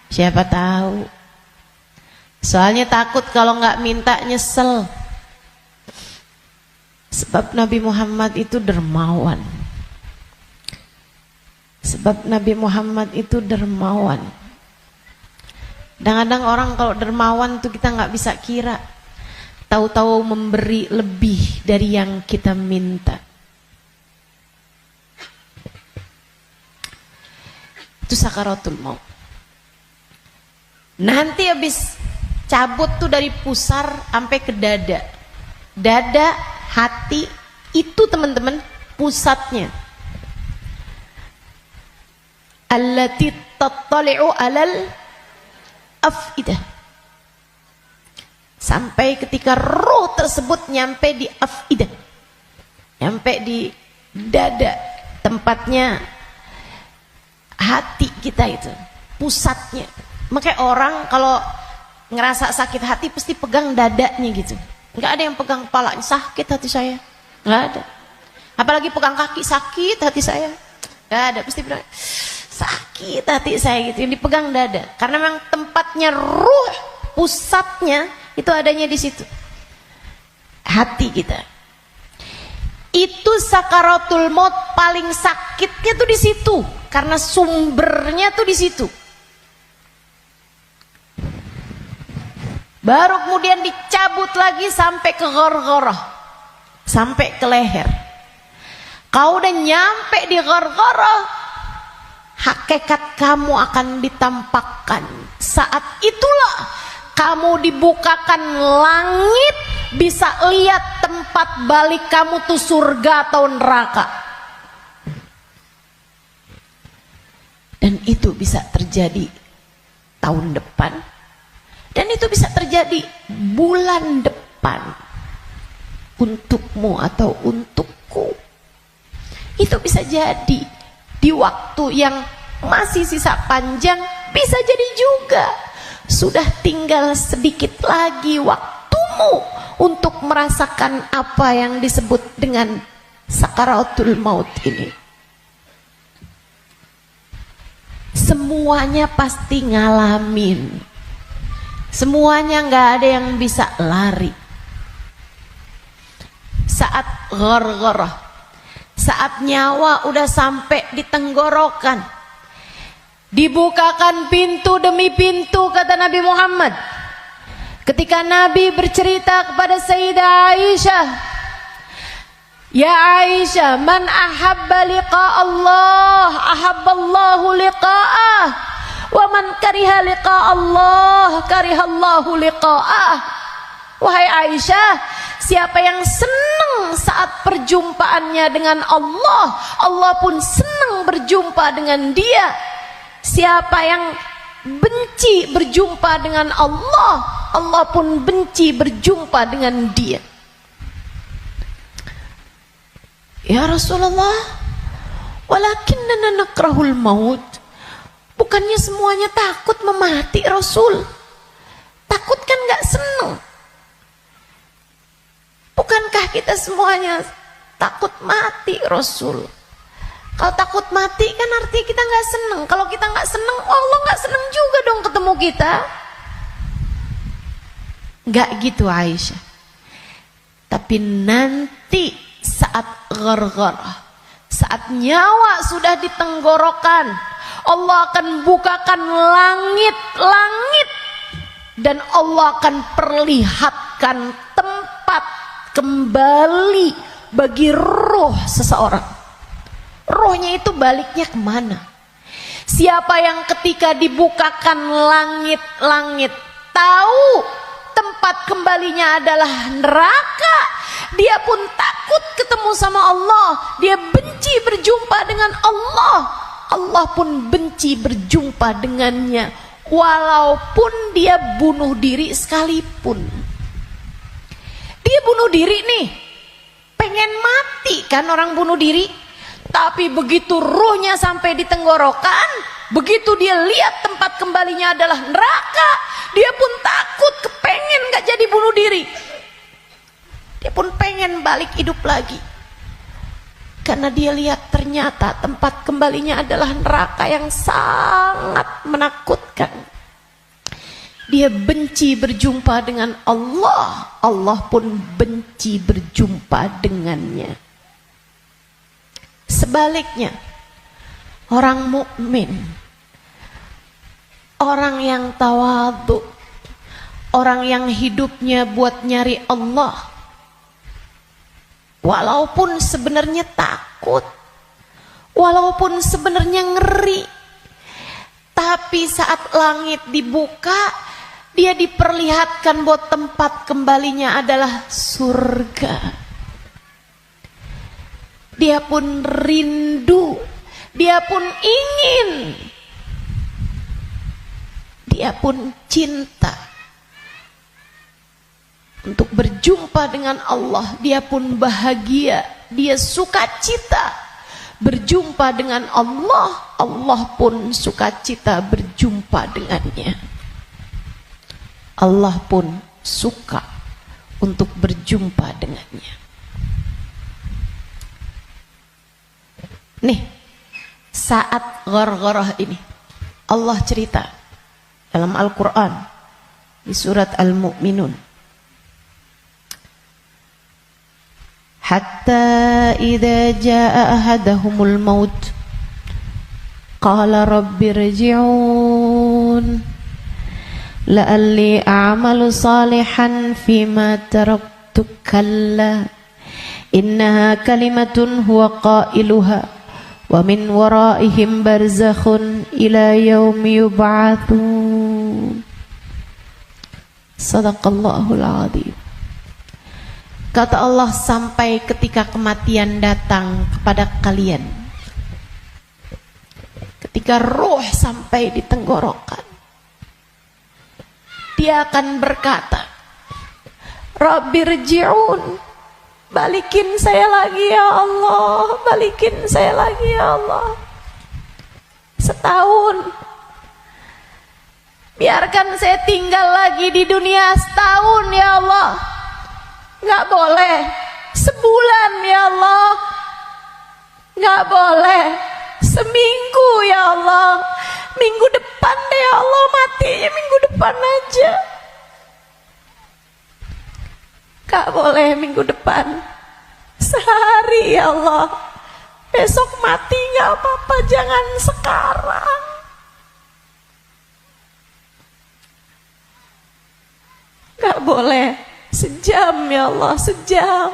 Speaker 2: Siapa tahu. Soalnya takut kalau nggak minta nyesel. Sebab Nabi Muhammad itu dermawan. Sebab Nabi Muhammad itu dermawan. Kadang-kadang orang kalau dermawan tuh kita nggak bisa kira. Tahu-tahu memberi lebih dari yang kita minta. Itu sakaratul maut. Nanti habis cabut tuh dari pusar sampai ke dada. Dada, hati itu teman-teman pusatnya. Allati tattali'u alal afidah. Sampai ketika roh tersebut nyampe di afidah. Nyampe di dada, tempatnya hati kita itu, pusatnya. Makanya orang kalau ngerasa sakit hati pasti pegang dadanya gitu. Nggak ada yang pegang kepalanya, sakit hati saya. Nggak ada. Apalagi pegang kaki, sakit hati saya. Nggak ada, pasti bilang sakit hati saya gitu. Yang dipegang dada. Karena memang tempatnya ruh, pusatnya itu adanya di situ. Hati kita. Itu sakaratul maut paling sakitnya tuh di situ. Karena sumbernya tuh di situ. Baru kemudian dicabut lagi sampai ke ghargharah. Sampai ke leher. Kau udah nyampe di ghargharah, hakikat kamu akan ditampakkan. Saat itulah kamu dibukakan langit, bisa lihat tempat balik kamu tuh surga atau neraka. Dan itu bisa terjadi tahun depan. Dan itu bisa terjadi bulan depan. Untukmu atau untukku. Itu bisa jadi di waktu yang masih sisa panjang. Bisa jadi juga sudah tinggal sedikit lagi waktumu untuk merasakan apa yang disebut dengan sakaratul maut ini. Semuanya pasti ngalamin. Semuanya nggak ada yang bisa lari. Saat ghargharah, saat nyawa udah sampai di tenggorokan, dibukakan pintu demi pintu, kata Nabi Muhammad. Ketika Nabi bercerita kepada Sayyidah Aisyah, ya Aisyah, man ahabba liqa Allah, ahabballahu liqa'ah, wa man kariha liqa Allah, karihallahu liqa'ah. Wahai Aisyah, siapa yang senang saat perjumpaannya dengan Allah, Allah pun senang berjumpa dengan dia. Siapa yang benci berjumpa dengan Allah, Allah pun benci berjumpa dengan dia. Ya Rasulullah, walakinnana nakrahul maut. Bukannya semuanya takut memati Rasul. Takut kan gak seneng. Bukankah kita semuanya takut mati Rasul? Kalau takut mati kan artinya kita gak seneng. Kalau kita gak seneng, Allah gak seneng juga dong ketemu kita. Gak gitu Aisyah. Tapi nanti saat ghargharah, saat nyawa sudah di tenggorokan, Allah akan bukakan langit-langit dan Allah akan perlihatkan tempat kembali bagi roh seseorang. Rohnya itu baliknya kemana? Siapa yang ketika dibukakan langit-langit tahu tempat kembalinya adalah neraka, dia pun takut ketemu sama Allah, dia benci berjumpa dengan Allah, Allah pun benci berjumpa dengannya, walaupun dia bunuh diri sekalipun. Dia bunuh diri nih, pengen mati kan orang bunuh diri, tapi begitu ruhnya sampai di tenggorokan, begitu dia lihat tempat kembalinya adalah neraka, dia pun takut, kepengen gak jadi bunuh diri. Dia pun pengen balik hidup lagi. Karena dia lihat ternyata tempat kembalinya adalah neraka yang sangat menakutkan. Dia benci berjumpa dengan Allah, Allah pun benci berjumpa dengannya. Sebaliknya, orang mukmin, orang yang tawadhu, orang yang hidupnya buat nyari Allah, walaupun sebenarnya takut, walaupun sebenarnya ngeri, tapi saat langit dibuka, dia diperlihatkan bahwa tempat kembalinya adalah surga. Dia pun rindu, dia pun ingin, dia pun cinta untuk berjumpa dengan Allah. Dia pun bahagia, dia sukacita berjumpa dengan Allah, Allah pun sukacita berjumpa dengannya. Allah pun suka untuk berjumpa dengannya. Nih, saat ghargharah ini Allah cerita dalam Al-Quran di surat Al-Mu'minun, hatta idza jaa ahadahumul maut qala rabbi rji'un la'alli a'malu salihan fima taraktu kalla innaha kalimatun huwa qailuha wa min waraihim barzakhun ila yaumi yub'atsun. Sadaqallahul azim. Kata Allah, sampai ketika kematian datang kepada kalian, ketika roh sampai di tenggorokan, dia akan berkata, Rabbirji'un, balikin saya lagi ya Allah, balikin saya lagi ya Allah. Setahun, biarkan saya tinggal lagi di dunia setahun ya Allah. Nggak boleh sebulan ya Allah, nggak boleh seminggu ya Allah, minggu depan deh ya Allah, matinya minggu depan aja. Nggak boleh minggu depan, sehari ya Allah, besok mati nggak apa-apa, jangan sekarang. Nggak boleh sejam ya Allah, sejam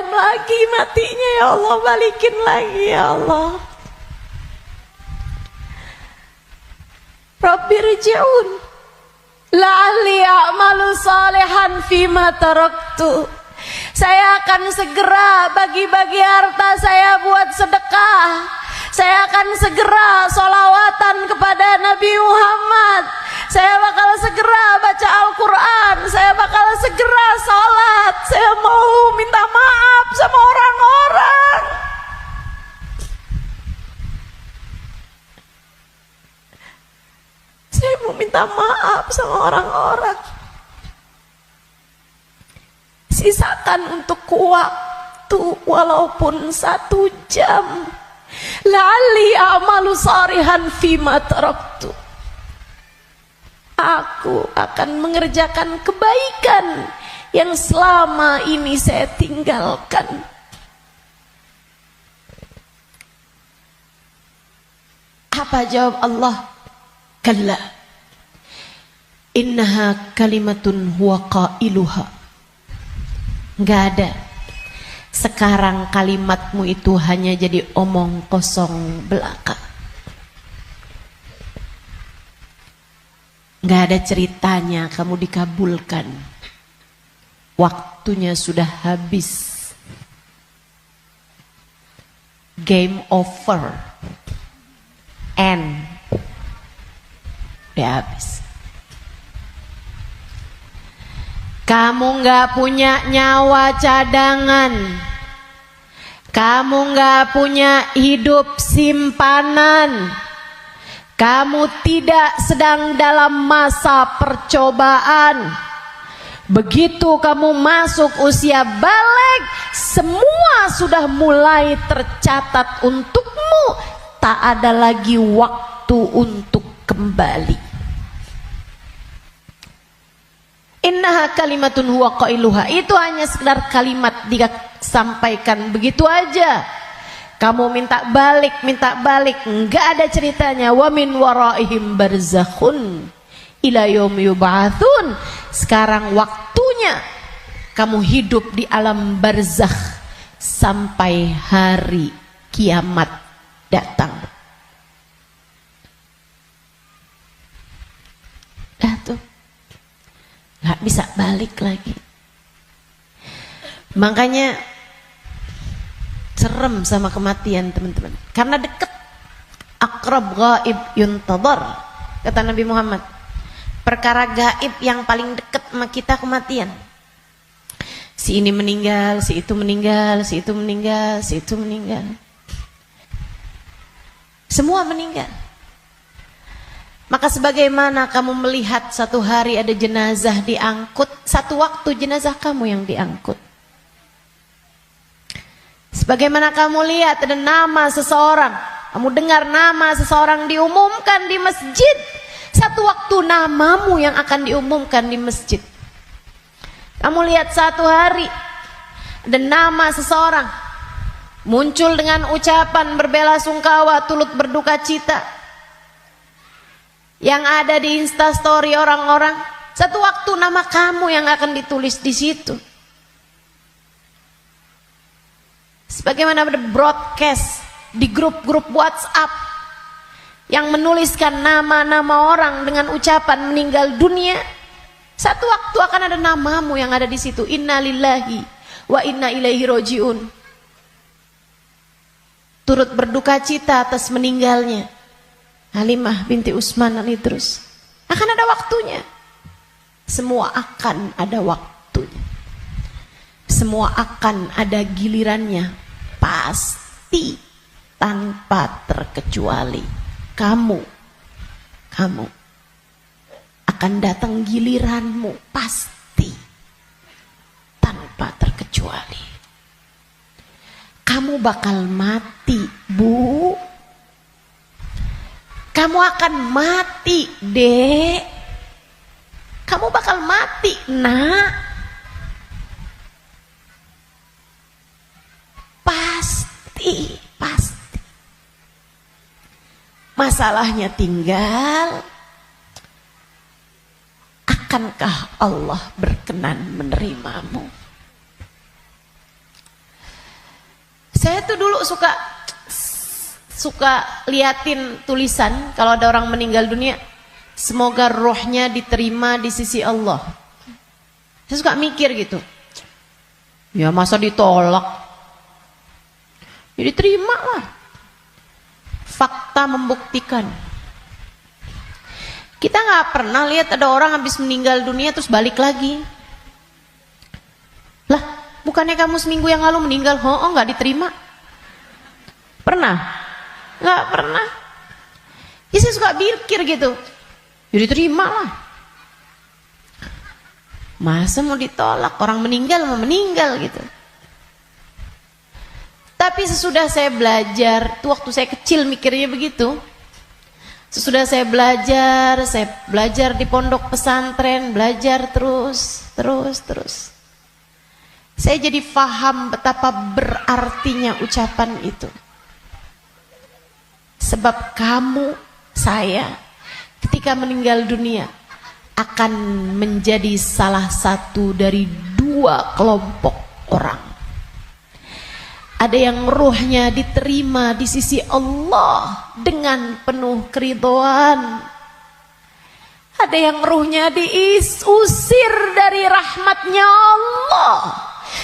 Speaker 2: lagi matinya ya Allah, balikin lagi ya Allah. Rabbirji'un la'alli a'malu salihan fima taraktu. Saya akan segera bagi-bagi harta saya buat sedekah. Saya akan segera sholawatan kepada Nabi Muhammad. saya bakal segera baca Al-Quran, saya bakal segera sholat, saya mau minta maaf sama orang-orang. Saya mau minta maaf sama orang-orang. Sisakan untuk waktu walaupun 1 jam. La'alli a'malu salihan fima taraktu. Aku akan mengerjakan kebaikan yang selama ini saya tinggalkan. Apa jawab Allah? Kalla innaha kalimatun huwa qailuha. Enggak ada. Sekarang kalimatmu itu hanya jadi omong kosong belaka. Enggak ada ceritanya kamu dikabulkan. Waktunya sudah habis. Game over. End. Udah habis. Kamu nggak punya nyawa cadangan. Kamu nggak punya hidup simpanan. Kamu tidak sedang dalam masa percobaan. Begitu kamu masuk usia balik, semua sudah mulai tercatat untukmu. Tak ada lagi waktu untuk kembali. Innaha kalimatun huwa qailuha. Itu hanya sekedar kalimat disampaikan begitu aja. Kamu minta balik, enggak ada ceritanya. Wa min waraihim barzakhun ila yaumi yub'atsun. Sekarang waktunya kamu hidup di alam barzakh sampai hari kiamat datang. Dah tuh. Gak bisa balik lagi. Makanya serem sama kematian, teman-teman, karena dekat. Aqrab ghaib yuntadhar, kata Nabi Muhammad. Perkara gaib yang paling dekat sama kita kematian. Si ini meninggal, si itu meninggal, si itu meninggal, si itu meninggal. Semua meninggal. Maka sebagaimana kamu melihat satu hari ada jenazah diangkut, satu waktu jenazah kamu yang diangkut. Sebagaimana kamu lihat ada nama seseorang, kamu dengar nama seseorang diumumkan di masjid, satu waktu namamu yang akan diumumkan di masjid. Kamu lihat satu hari ada nama seseorang muncul dengan ucapan berbelasungkawa, turut berduka cita, yang ada di Instastory orang-orang, satu waktu nama kamu yang akan ditulis di situ. Sebagaimana ada broadcast di grup-grup WhatsApp yang menuliskan nama-nama orang dengan ucapan meninggal dunia, satu waktu akan ada namamu yang ada di situ. Inna lillahi wa inna ilaihi rojiun. Turut berduka cita atas meninggalnya Halimah binti Utsman al-Idrus. Akan ada waktunya. Semua akan ada waktunya. Semua akan ada gilirannya. Pasti tanpa terkecuali. Kamu akan datang giliranmu. Pasti tanpa terkecuali. Kamu bakal mati, Bu. Kamu akan mati, Dek. Kamu bakal mati, Nak. Pasti. Masalahnya tinggal, akankah Allah berkenan menerimamu? Saya tuh dulu suka liatin tulisan kalau ada orang meninggal dunia, semoga rohnya diterima di sisi Allah. Saya suka mikir gitu, ya masa ditolak, ya diterima lah. Fakta membuktikan Kita nggak pernah lihat ada orang habis meninggal dunia terus balik lagi. Lah, bukannya kamu seminggu yang lalu meninggal? Oh, nggak diterima. Pernah? Nggak pernah. Ya saya suka pikir gitu. Ya diterima lah. Masa mau ditolak? Orang meninggal mau meninggal gitu. Tapi sesudah saya belajar, tuh waktu saya kecil mikirnya begitu. Sesudah saya belajar di pondok pesantren, belajar terus. Saya jadi paham betapa berartinya ucapan itu. Sebab kamu, saya, ketika meninggal dunia akan menjadi salah satu dari dua kelompok orang. Ada yang ruhnya diterima di sisi Allah dengan penuh keridhaan. Ada yang ruhnya diusir dari rahmatnya Allah,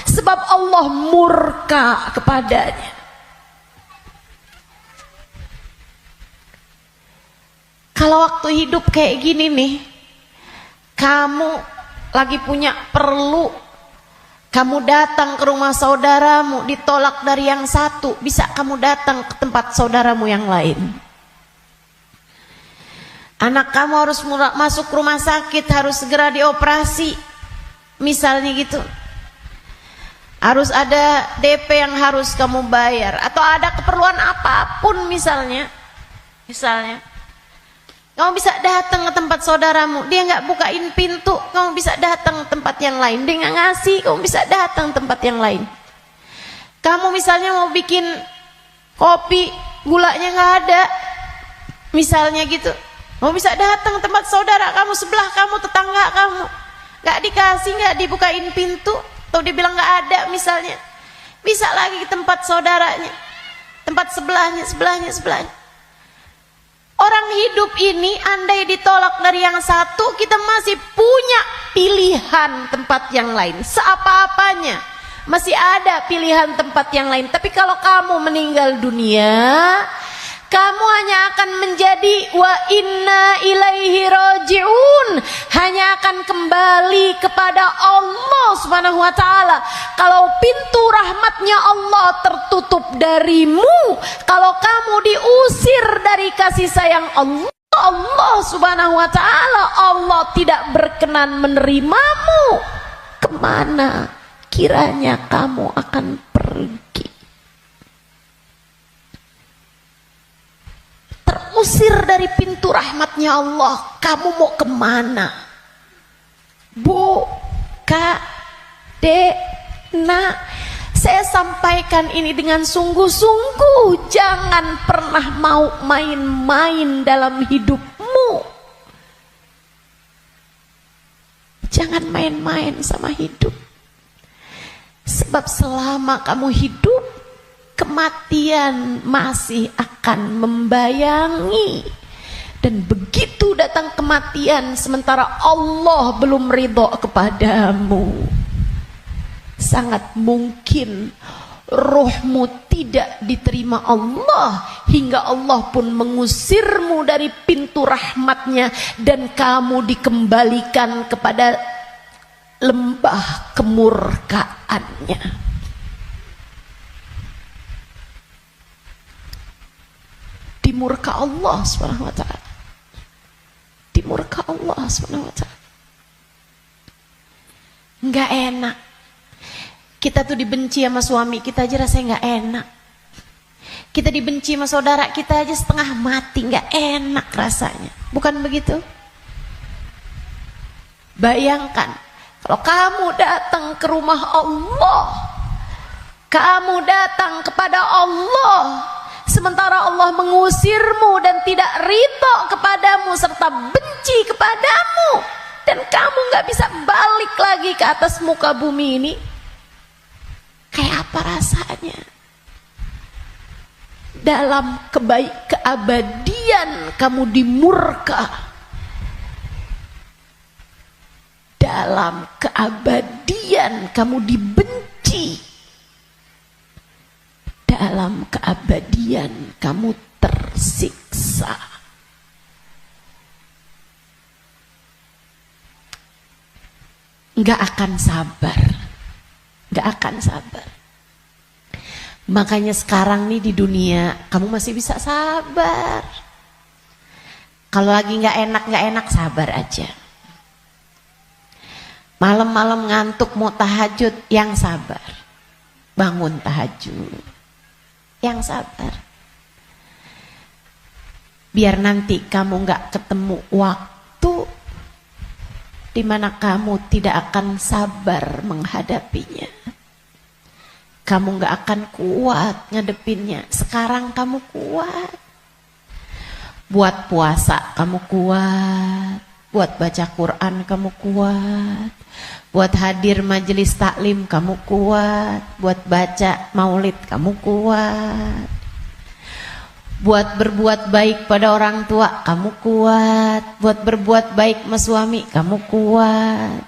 Speaker 2: sebab Allah murka kepadanya. Kalau waktu hidup kayak gini nih, kamu lagi punya perlu, kamu datang ke rumah saudaramu, ditolak dari yang satu, bisa kamu datang ke tempat saudaramu yang lain. Anak kamu harus masuk rumah sakit, harus segera dioperasi, misalnya gitu. Harus ada DP yang harus kamu bayar, atau ada keperluan apapun misalnya. Kamu bisa datang ke tempat saudaramu, dia nggak bukain pintu, kamu bisa datang ke tempat yang lain. Dia nggak ngasih, kamu bisa datang ke tempat yang lain. Kamu misalnya mau bikin kopi, gulanya nggak ada, misalnya gitu. Kamu bisa datang ke tempat saudara kamu, sebelah kamu, tetangga kamu. Nggak dikasih, nggak dibukain pintu, atau dia bilang nggak ada misalnya. Bisa lagi ke tempat saudaranya, tempat sebelahnya. Orang hidup ini andai ditolak dari yang satu, kita masih punya pilihan tempat yang lain. Seapa-apanya masih ada pilihan tempat yang lain. Tapi kalau kamu meninggal dunia, kamu hanya akan menjadi wa inna ilaihi raji'un, hanya akan kembali kepada Allah Subhanahu wa ta'ala. Kalau pintu rahmatnya Allah tertutup darimu, kalau kamu diusir dari kasih sayang Allah Subhanahu wa ta'ala, Allah tidak berkenan menerimamu, kemana kiranya kamu akan pergi? Terusir dari pintu rahmatnya Allah, kamu mau kemana? Bu, Kak, Dek, Nak, saya sampaikan ini dengan sungguh-sungguh. Jangan pernah mau main-main dalam hidupmu. Jangan main-main sama hidup. Sebab selama kamu hidup, kematian masih akan membayangi. Dan begitu datang kematian sementara Allah belum ridho kepadamu, sangat mungkin rohmu tidak diterima Allah, hingga Allah pun mengusirmu dari pintu rahmatnya, dan kamu dikembalikan kepada lembah kemurkaannya. Dimurka Allah Subhanahu wa ta'ala. Dimurka Allah Subhanahu wa ta'ala. Enggak enak. Kita tuh dibenci sama suami kita aja rasanya enggak enak. Kita dibenci sama saudara kita aja setengah mati, enggak enak rasanya. Bukan begitu? Bayangkan kalau kamu datang ke rumah Allah, kamu datang kepada Allah, sementara Allah mengusirmu dan tidak ridho kepadamu serta benci kepadamu, dan kamu gak bisa balik lagi ke atas muka bumi ini, kayak apa rasanya? Dalam keabadian kamu dimurka, dalam keabadian kamu dibenci, dalam keabadian kamu tersiksa. nggak akan sabar, nggak akan sabar. Makanya sekarang nih di dunia kamu masih bisa sabar. Kalau lagi nggak enak sabar aja. Malam-malam ngantuk mau tahajud, yang sabar. Bangun tahajud, yang sabar. Biar nanti kamu nggak ketemu waktu di mana kamu tidak akan sabar menghadapinya. Kamu nggak akan kuat ngadepinnya. Sekarang kamu kuat. Buat puasa kamu kuat. Buat baca Quran kamu kuat. Buat hadir majelis taklim kamu kuat. Buat baca maulid kamu kuat. Buat berbuat baik pada orang tua kamu kuat. Buat berbuat baik sama suami kamu kuat.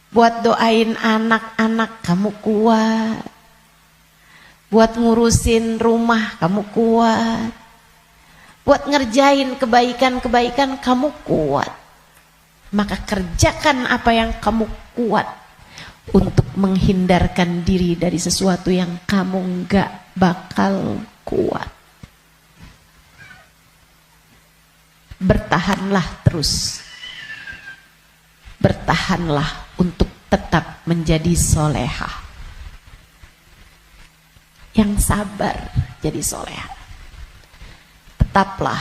Speaker 2: Buat doain anak-anak kamu kuat. Buat ngurusin rumah kamu kuat. Buat ngerjain kebaikan-kebaikan kamu kuat. Maka kerjakan apa yang kamu kuat untuk menghindarkan diri dari sesuatu yang kamu nggak bakal kuat. Bertahanlah terus. Bertahanlah untuk tetap menjadi solehah. Yang sabar jadi solehah. Tetaplah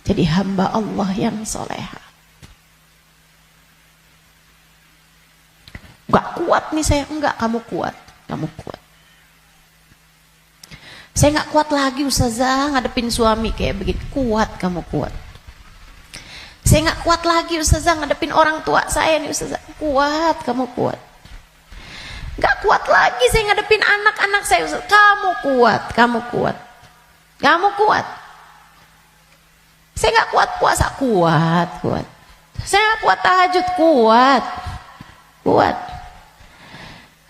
Speaker 2: jadi hamba Allah yang solehah. Gak kuat nih saya, enggak, kamu kuat. Kamu kuat. Saya gak kuat lagi Ustazah ngadepin suami kayak begitu. Kuat, kamu kuat. Saya gak kuat lagi Ustazah ngadepin orang tua saya nih Ustazah. Kuat, kamu kuat. Gak kuat lagi saya ngadepin anak-anak saya Ustazah. Kamu kuat, kamu kuat. Kamu kuat. Saya gak kuat puasa, kuat, kuat. Saya gak kuat tahajud, kuat. Kuat.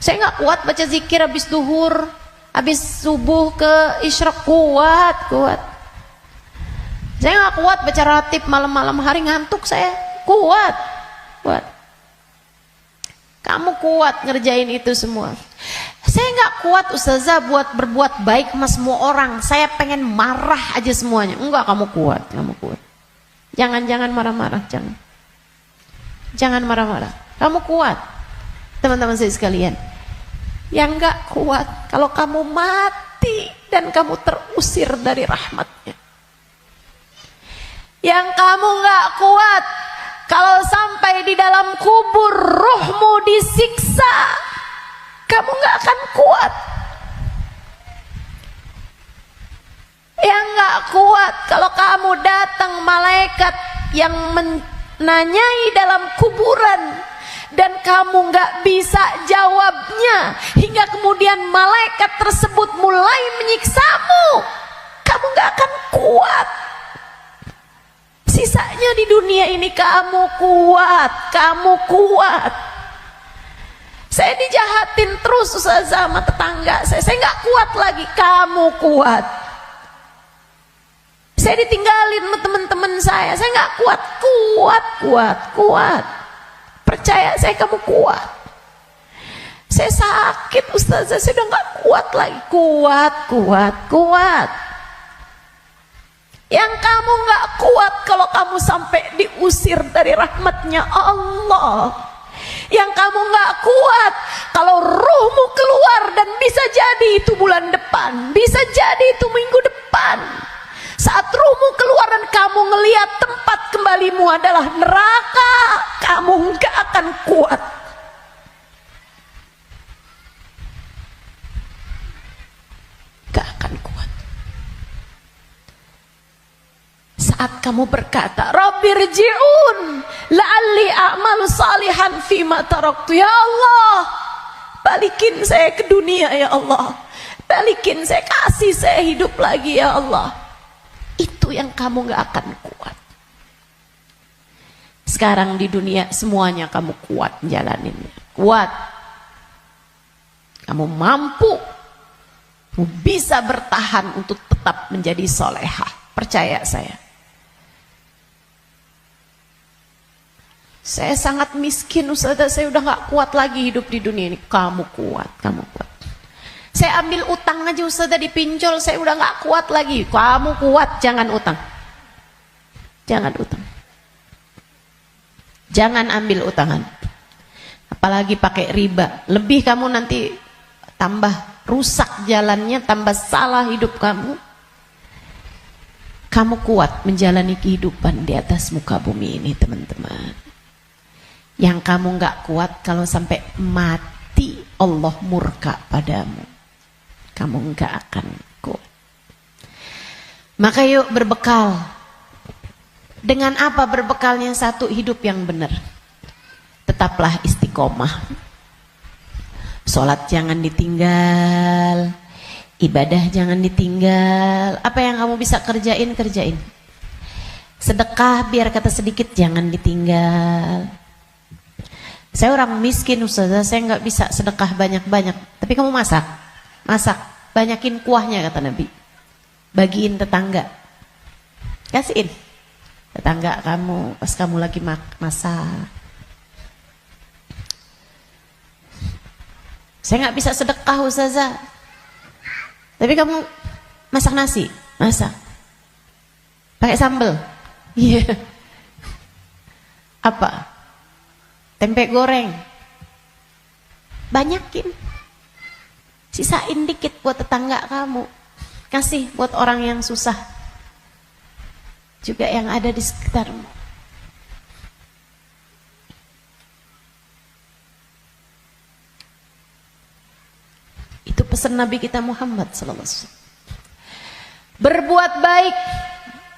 Speaker 2: Saya gak kuat baca zikir habis duhur, habis subuh ke isyraq, kuat, kuat. Saya gak kuat baca ratib malam-malam hari, ngantuk saya, kuat, kuat. Kamu kuat ngerjain itu semua. Saya gak kuat Ustazah buat berbuat baik sama semua orang. Saya pengen marah aja semuanya. Enggak, kamu kuat, kamu kuat. Jangan marah-marah, jangan. Jangan marah-marah. Kamu kuat. Teman-teman saya sekalian. Yang gak kuat kalau kamu mati dan kamu terusir dari rahmatnya. Yang kamu gak kuat kalau sampai di dalam kubur ruhmu disiksa, kamu gak akan kuat. Yang gak kuat kalau kamu datang malaikat yang menanyai dalam kuburan dan kamu gak bisa jawabnya, hingga kemudian malaikat tersebut mulai menyiksamu, kamu gak akan kuat. Sisanya di dunia ini kamu kuat, kamu kuat. Saya dijahatin terus Ustazah sama tetangga saya gak kuat lagi, kamu kuat. Saya ditinggalin sama teman-teman saya gak kuat, kuat, kuat, kuat. Percaya saya, kamu kuat. Saya sakit Ustazah, saya udah gak kuat lagi, kuat, kuat, kuat. Yang kamu gak kuat kalau kamu sampai diusir dari rahmatnya Allah. Yang kamu gak kuat kalau ruhmu keluar, dan bisa jadi itu bulan depan, bisa jadi itu minggu depan. Saat ruhmu keluar dan kamu ngelihat tempat kembalimu adalah neraka, kamu gak akan kuat. Gak akan kuat. Saat kamu berkata, Rabbirji'un la'alli a'malu salihan fima taraktu. Ya Allah, balikin saya ke dunia ya Allah. Balikin saya, kasih saya hidup lagi ya Allah. Itu yang kamu gak akan kuat. Sekarang di dunia semuanya kamu kuat menjalaninnya. Kuat. Kamu mampu. Kamu bisa bertahan untuk tetap menjadi solehah. Percaya saya. Saya sangat miskin Ustazah, saya udah gak kuat lagi hidup di dunia ini. Kamu kuat, kamu kuat. Saya ambil utang aja Ustazah, dipinjol, saya udah gak kuat lagi. Kamu kuat, jangan utang. Jangan utang. Jangan ambil utangan. Apalagi pakai riba. Lebih kamu nanti tambah rusak jalannya, tambah salah hidup kamu. Kamu kuat menjalani kehidupan di atas muka bumi ini, teman-teman. Yang kamu gak kuat kalau sampai mati Allah murka padamu. Kamu gak akan kuat. Maka yuk berbekal. Dengan apa berbekalnya? Satu, hidup yang benar. Tetaplah istiqomah. Sholat jangan ditinggal. Ibadah jangan ditinggal. Apa yang kamu bisa kerjain, kerjain. Sedekah biar kata sedikit jangan ditinggal. Saya orang miskin Ustazah, saya nggak bisa sedekah banyak-banyak. Tapi kamu masak, banyakin kuahnya kata Nabi. Bagiin tetangga, kasihin tetangga kamu pas kamu lagi masak. Saya nggak bisa sedekah Ustazah. Tapi kamu masak nasi, masak, pakai sambal, iya. Apa? Tempe goreng, banyakin, sisain dikit buat tetangga kamu, kasih buat orang yang susah, juga yang ada di sekitarmu. Itu pesan Nabi kita Muhammad SAW. Berbuat baik.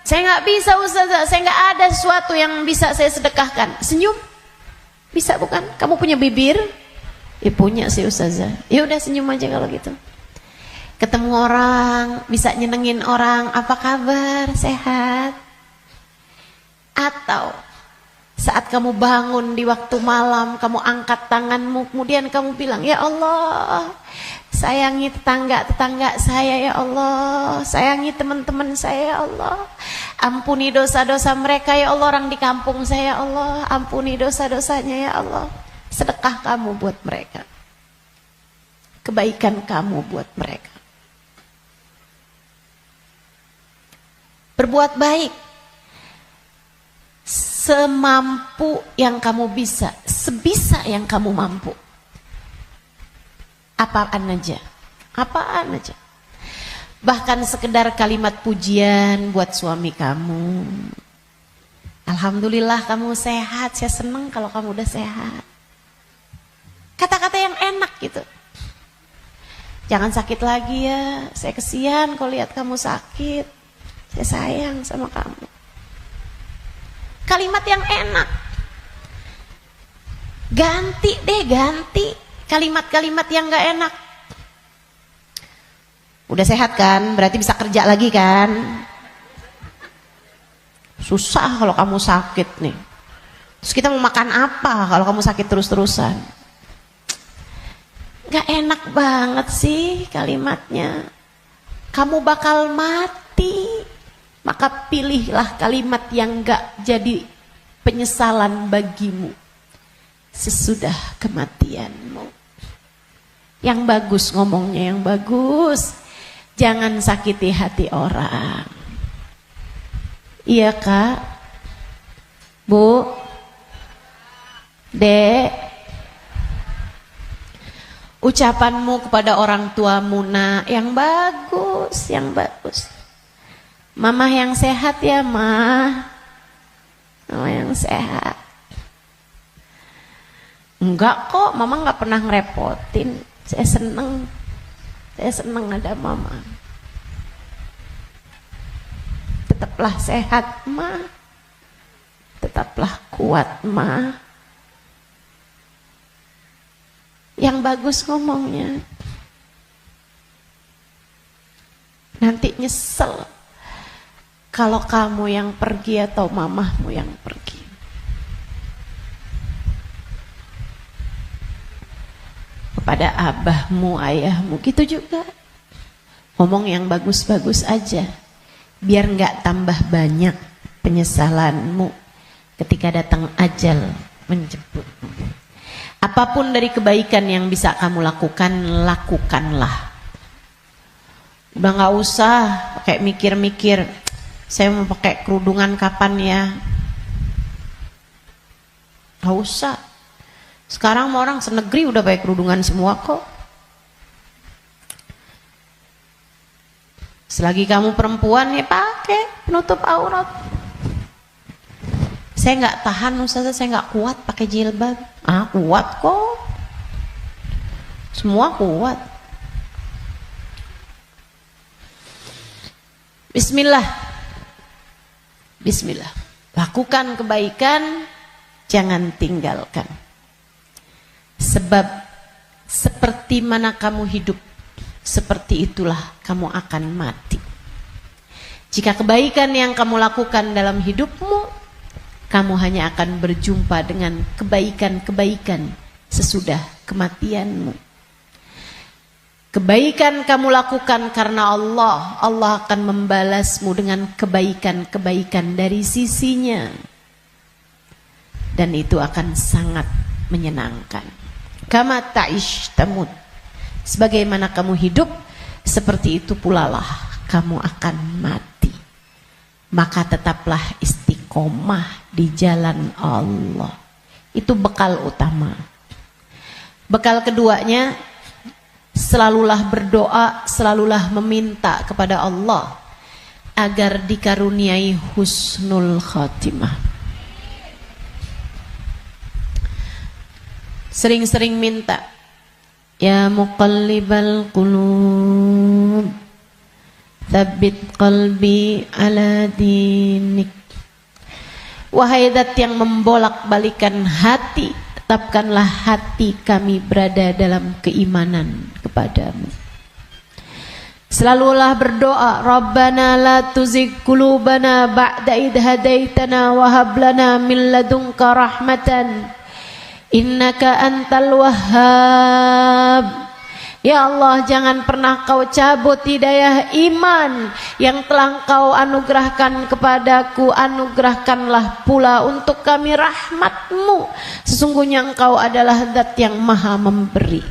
Speaker 2: Saya nggak bisa Ustazah, saya nggak ada sesuatu yang bisa saya sedekahkan. Senyum. Bisa bukan? Kamu punya bibir? Ya punya sih Ustazah. Ya udah senyum aja kalau gitu. Ketemu orang, bisa nyenengin orang, apa kabar? Sehat? Atau saat kamu bangun di waktu malam, kamu angkat tanganmu, kemudian kamu bilang, ya Allah, sayangi tetangga-tetangga saya ya Allah, sayangi teman-teman saya ya Allah, ampuni dosa-dosa mereka ya Allah, orang di kampung saya ya Allah, ampuni dosa-dosanya ya Allah. Sedekah kamu buat mereka, kebaikan kamu buat mereka. Berbuat baik semampu yang kamu bisa, sebisa yang kamu mampu. Apaan aja, apaan aja. Bahkan sekedar kalimat pujian buat suami kamu. Alhamdulillah kamu sehat, saya senang kalau kamu udah sehat. Kata-kata yang enak gitu. Jangan sakit lagi ya, saya kesian kalau lihat kamu sakit. Saya sayang sama kamu. Kalimat yang enak. Ganti deh, ganti kalimat-kalimat yang gak enak. Udah sehat kan, berarti bisa kerja lagi kan. Susah kalau kamu sakit nih. Terus kita mau makan apa kalau kamu sakit terus-terusan? Gak enak banget sih kalimatnya. Kamu bakal mati. Maka pilihlah kalimat yang gak jadi penyesalan bagimu sesudah kematianmu. Yang bagus ngomongnya, yang bagus. Jangan sakiti hati orang. Iya Kak, Bu, Dek. Ucapanmu kepada orang tuamu nak yang bagus, yang bagus. Mama yang sehat ya Ma. Mama yang sehat. Enggak kok, Mama nggak pernah ngerepotin. Saya seneng ada Mama. Tetaplah sehat Ma. Tetaplah kuat Ma. Yang bagus ngomongnya. Nanti nyesel kalau kamu yang pergi atau mamahmu yang pergi. Kepada abahmu, ayahmu, gitu juga. Ngomong yang bagus-bagus aja. Biar nggak tambah banyak penyesalanmu ketika datang ajal menjemputmu. Apapun dari kebaikan yang bisa kamu lakukan, lakukanlah. Udah gak usah pakai mikir-mikir, saya mau pakai kerudungan kapan ya. Gak usah. Sekarang orang senegeri udah pakai kerudungan semua kok. Selagi kamu perempuan ya pakai penutup aurat. Saya nggak tahan Ustazah, saya nggak kuat pakai jilbab. Kuat kok. Semua kuat. Bismillah. Bismillah. Lakukan kebaikan, jangan tinggalkan. Sebab seperti mana kamu hidup, seperti itulah kamu akan mati. Jika kebaikan yang kamu lakukan dalam hidupmu, kamu hanya akan berjumpa dengan kebaikan-kebaikan sesudah kematianmu. Kebaikan kamu lakukan karena Allah, Allah akan membalasmu dengan kebaikan-kebaikan dari sisinya. Dan itu akan sangat menyenangkan. Kama ta'ish tamut. Sebagaimana kamu hidup, seperti itu pula lah kamu akan mati. Maka tetaplah istiqomah di jalan Allah. Itu bekal utama. Bekal keduanya, selalulah berdoa, selalulah meminta kepada Allah agar dikaruniai husnul khatimah. Sering-sering minta, ya muqallibal qulub, tsabbit qalbi ala dinik. Wahai zat yang membolak-balikan hati, tetapkanlah hati kami berada dalam keimanan kepadamu. Selalulah berdoa, Rabbana la tuzigh qulubana ba'da idh hadaitana wa hab lana min ladunka rahmatan innaka antal wahhab. Ya Allah, jangan pernah kau cabut hidayah iman yang telah kau anugerahkan kepadaku. Anugerahkanlah pula untuk kami rahmatmu. Sesungguhnya engkau adalah zat yang maha memberi.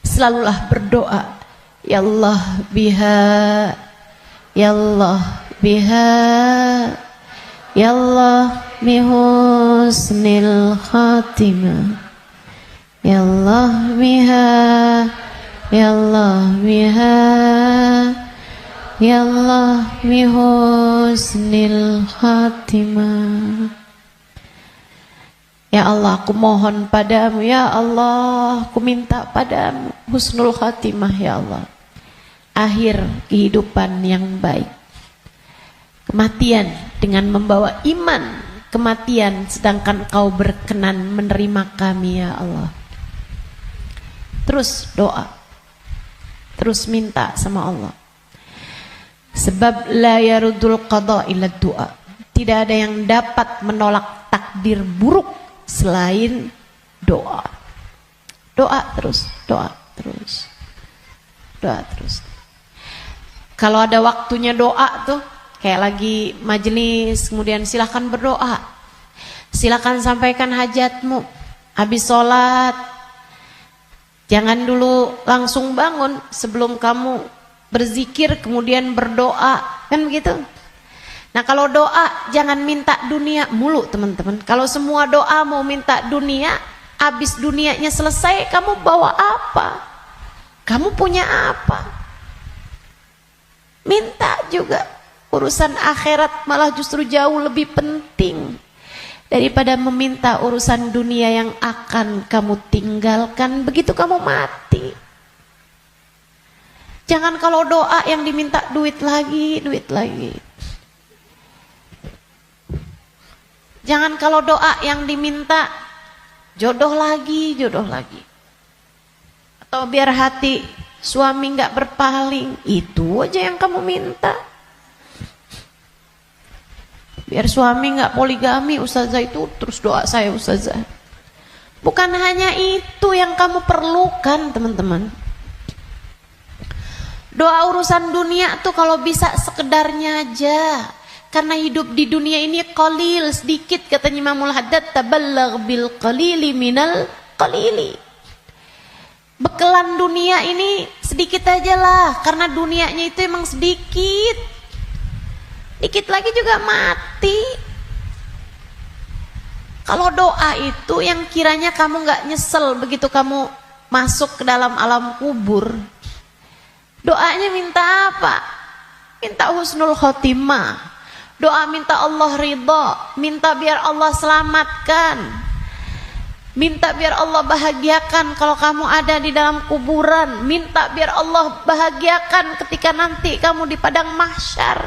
Speaker 2: Selalulah berdoa, ya Allah biha, ya Allah biha, ya Allah bihusnil khatimah. Ya Allah biha, ya Allah biha, ya Allah bihusnil khatimah. Ya Allah, aku mohon padamu, ya Allah, aku minta padamu husnul khatimah, ya Allah. Akhir kehidupan yang baik. Kematian dengan membawa iman, kematian sedangkan kau berkenan menerima kami, ya Allah. Terus doa, terus minta sama Allah. Sebab la yarudul qada illa doa. Tidak ada yang dapat menolak takdir buruk selain doa. Doa terus, doa terus, doa terus. Kalau ada waktunya doa tuh, kayak lagi majelis, kemudian silakan berdoa, silakan sampaikan hajatmu. Habis sholat, jangan dulu langsung bangun, sebelum kamu berzikir kemudian berdoa, kan begitu. Nah kalau doa jangan minta dunia mulu teman-teman. Kalau semua doa mau minta dunia, habis dunianya selesai kamu bawa apa? Kamu punya apa? Minta juga. Urusan akhirat malah justru jauh lebih penting daripada meminta urusan dunia yang akan kamu tinggalkan begitu kamu mati. Jangan kalau doa yang diminta duit lagi, duit lagi. Jangan kalau doa yang diminta jodoh lagi, jodoh lagi. Atau biar hati suami nggak berpaling, itu aja yang kamu minta. Biar suami nggak poligami, ustazah, itu terus doa saya ustazah. Bukan hanya itu yang kamu perlukan teman-teman. Doa urusan dunia tuh kalau bisa sekedarnya aja. Karena hidup di dunia ini qalil, sedikit, katanya Imamul Haddad, tabalagh bil qalili minal qalili. Bekelan dunia ini sedikit aja lah, karena dunianya itu emang sedikit. Dikit lagi juga mati. Kalau doa itu yang kiranya kamu gak nyesel begitu kamu masuk ke dalam alam kubur. Doanya minta apa? Minta husnul khotimah. Doa minta Allah ridha, minta biar Allah selamatkan, minta biar Allah bahagiakan kalau kamu ada di dalam kuburan, minta biar Allah bahagiakan ketika nanti kamu di padang mahsyar.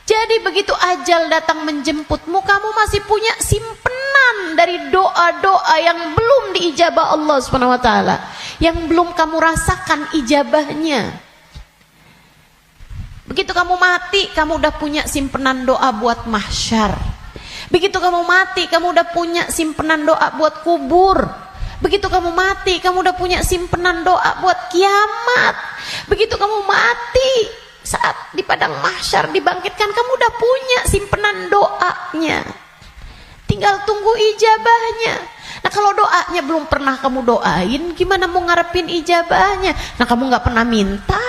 Speaker 2: Jadi begitu ajal datang menjemputmu, kamu masih punya simpenan dari doa-doa yang belum diijabah Allah Subhanahu wa taala, yang belum kamu rasakan ijabahnya. Begitu kamu mati, kamu udah punya simpenan doa buat mahsyar. Begitu kamu mati, kamu udah punya simpenan doa buat kubur. Begitu kamu mati, kamu udah punya simpenan doa buat kiamat. Begitu kamu mati, saat di padang mahsyar dibangkitkan, kamu udah punya simpenan doanya. Tinggal tunggu ijabahnya. Nah kalau doanya belum pernah kamu doain, gimana mau ngarepin ijabahnya? Nah kamu gak pernah minta.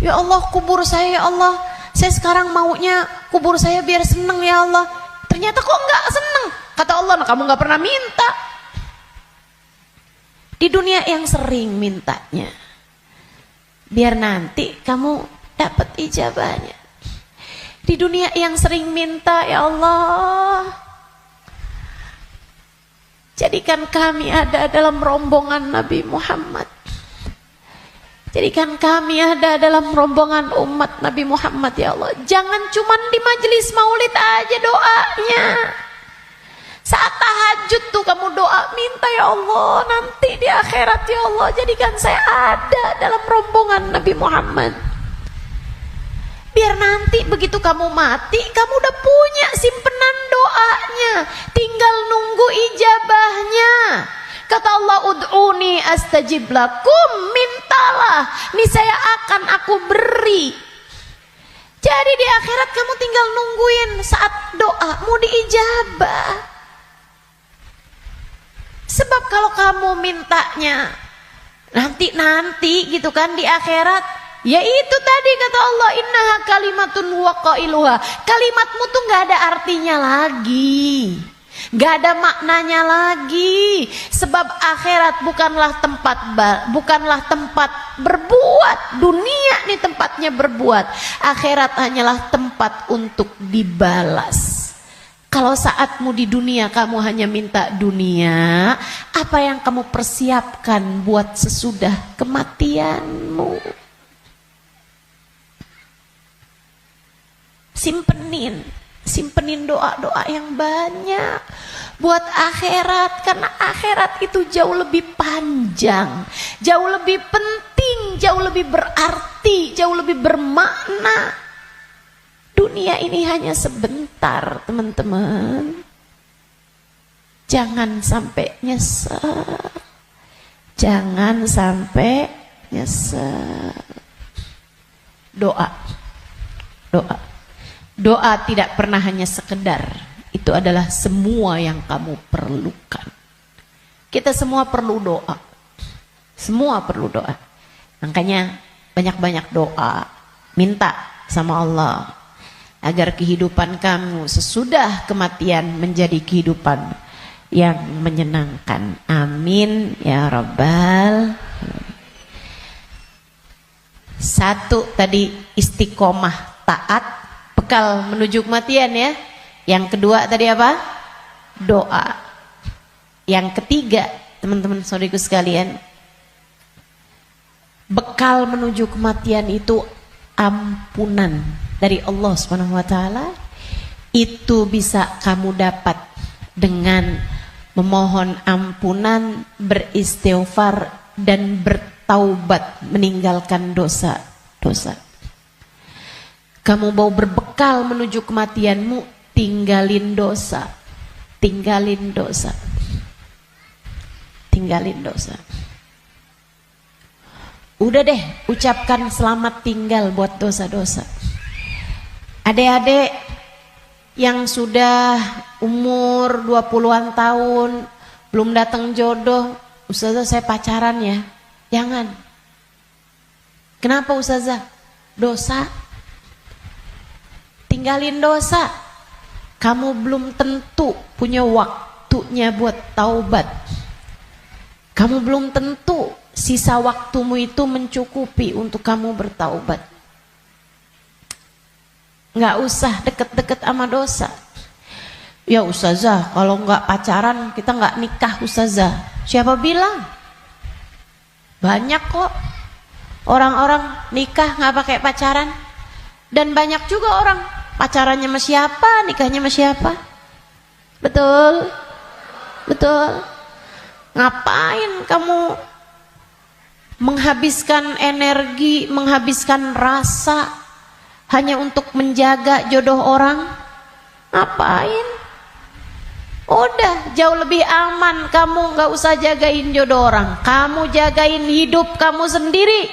Speaker 2: Ya Allah, kubur saya ya Allah, saya sekarang maunya kubur saya biar seneng ya Allah. Ternyata kok nggak seneng. Kata Allah, nah kamu nggak pernah minta. Di dunia yang sering mintanya, biar nanti kamu dapat ijabahnya. Di dunia yang sering minta, ya Allah, jadikan kami ada dalam rombongan Nabi Muhammad. Jadikan kami ada dalam rombongan umat Nabi Muhammad ya Allah. Jangan cuman di majelis maulid aja doanya. Saat tahajud tuh kamu doa, minta ya Allah nanti di akhirat ya Allah jadikan saya ada dalam rombongan Nabi Muhammad. Biar nanti begitu kamu mati, kamu udah punya simpenan doanya, tinggal nunggu ijabahnya. Kata Allah, ud'uni astajib lakum, mintalah, niscaya akan aku beri. Jadi di akhirat kamu tinggal nungguin saat doamu diijabah. Sebab kalau kamu mintanya nanti gitu kan di akhirat, ya itu tadi kata Allah, innaha kalimatun huwa qailuha. Kalimatmu tuh gak ada artinya lagi. Gak ada maknanya lagi. Sebab akhirat bukanlah tempat berbuat. Dunia nih tempatnya berbuat. Akhirat hanyalah tempat untuk dibalas. Kalau saatmu di dunia kamu hanya minta dunia, apa yang kamu persiapkan buat sesudah kematianmu? Simpenin doa-doa yang banyak buat akhirat, karena akhirat itu jauh lebih panjang, jauh lebih penting, jauh lebih berarti, jauh lebih bermakna. Dunia ini hanya sebentar, teman-teman. Jangan sampai nyesel. Jangan sampai nyesel. Doa tidak pernah hanya sekedar. Itu adalah semua yang kamu perlukan. Kita semua perlu doa. Semua perlu doa. Makanya banyak-banyak doa. Minta sama Allah agar kehidupan kamu sesudah kematian menjadi kehidupan yang menyenangkan. Amin ya Rabbal. Satu tadi istiqomah taat, bekal menuju kematian ya. Yang kedua tadi apa? Doa. Yang ketiga, teman-teman saudariku sekalian, bekal menuju kematian itu ampunan dari Allah Subhanahu wa taala. Itu bisa kamu dapat dengan memohon ampunan, beristighfar dan bertaubat, meninggalkan dosa-dosa. Kamu mau berbekal menuju kematianmu, tinggalin dosa. Tinggalin dosa. Tinggalin dosa. Udah deh, ucapkan selamat tinggal buat dosa-dosa. Adik-adik yang sudah umur 20-an tahun belum datang jodoh, Ustazah saya pacaran ya. Jangan. Kenapa Ustazah? Dosa. Tinggalin dosa. Kamu belum tentu punya waktunya buat taubat. Kamu belum tentu sisa waktumu itu mencukupi untuk kamu bertaubat. Nggak usah deket-deket sama dosa. Ya Ustazah, kalau nggak pacaran kita nggak nikah Ustazah. Siapa bilang? Banyak kok orang-orang nikah nggak pakai pacaran. Dan banyak juga orang pacarannya sama siapa, nikahnya sama siapa. Betul? Betul? Ngapain kamu menghabiskan energi, menghabiskan rasa hanya untuk menjaga jodoh orang? Ngapain? Udah jauh lebih aman kamu gak usah jagain jodoh orang. Kamu jagain hidup kamu sendiri.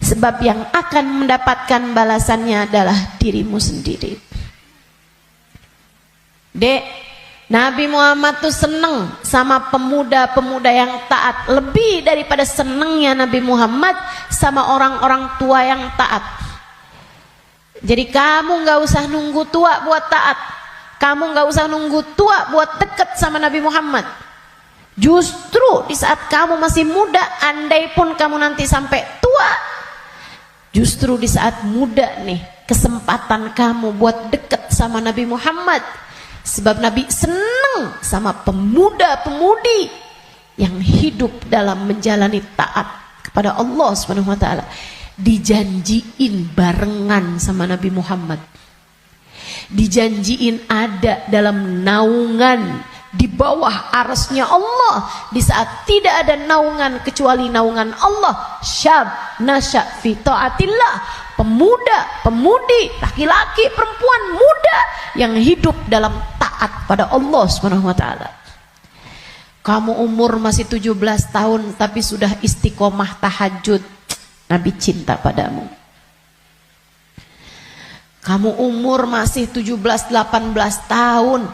Speaker 2: Sebab yang akan mendapatkan balasannya adalah dirimu sendiri. Dek, Nabi Muhammad tuh seneng sama pemuda-pemuda yang taat. Lebih daripada senengnya Nabi Muhammad sama orang-orang tua yang taat. Jadi kamu gak usah nunggu tua buat taat. Kamu gak usah nunggu tua buat deket sama Nabi Muhammad. Justru di saat kamu masih muda, andai pun kamu nanti sampai tua, justru di saat muda nih kesempatan kamu buat deket sama Nabi Muhammad. Sebab Nabi seneng sama pemuda-pemudi yang hidup dalam menjalani taat kepada Allah Subhanahu wa taala. Dijanjiin barengan sama Nabi Muhammad. Dijanjiin ada dalam naungan di bawah arasnya Allah di saat tidak ada naungan kecuali naungan Allah. Syab nasya fi taatillah, pemuda, pemudi, laki-laki, perempuan, muda yang hidup dalam taat pada Allah Subhanahu wa taala. Kamu umur masih 17 tahun tapi sudah istiqomah tahajud, Nabi cinta padamu. Kamu umur masih 17-18 tahun,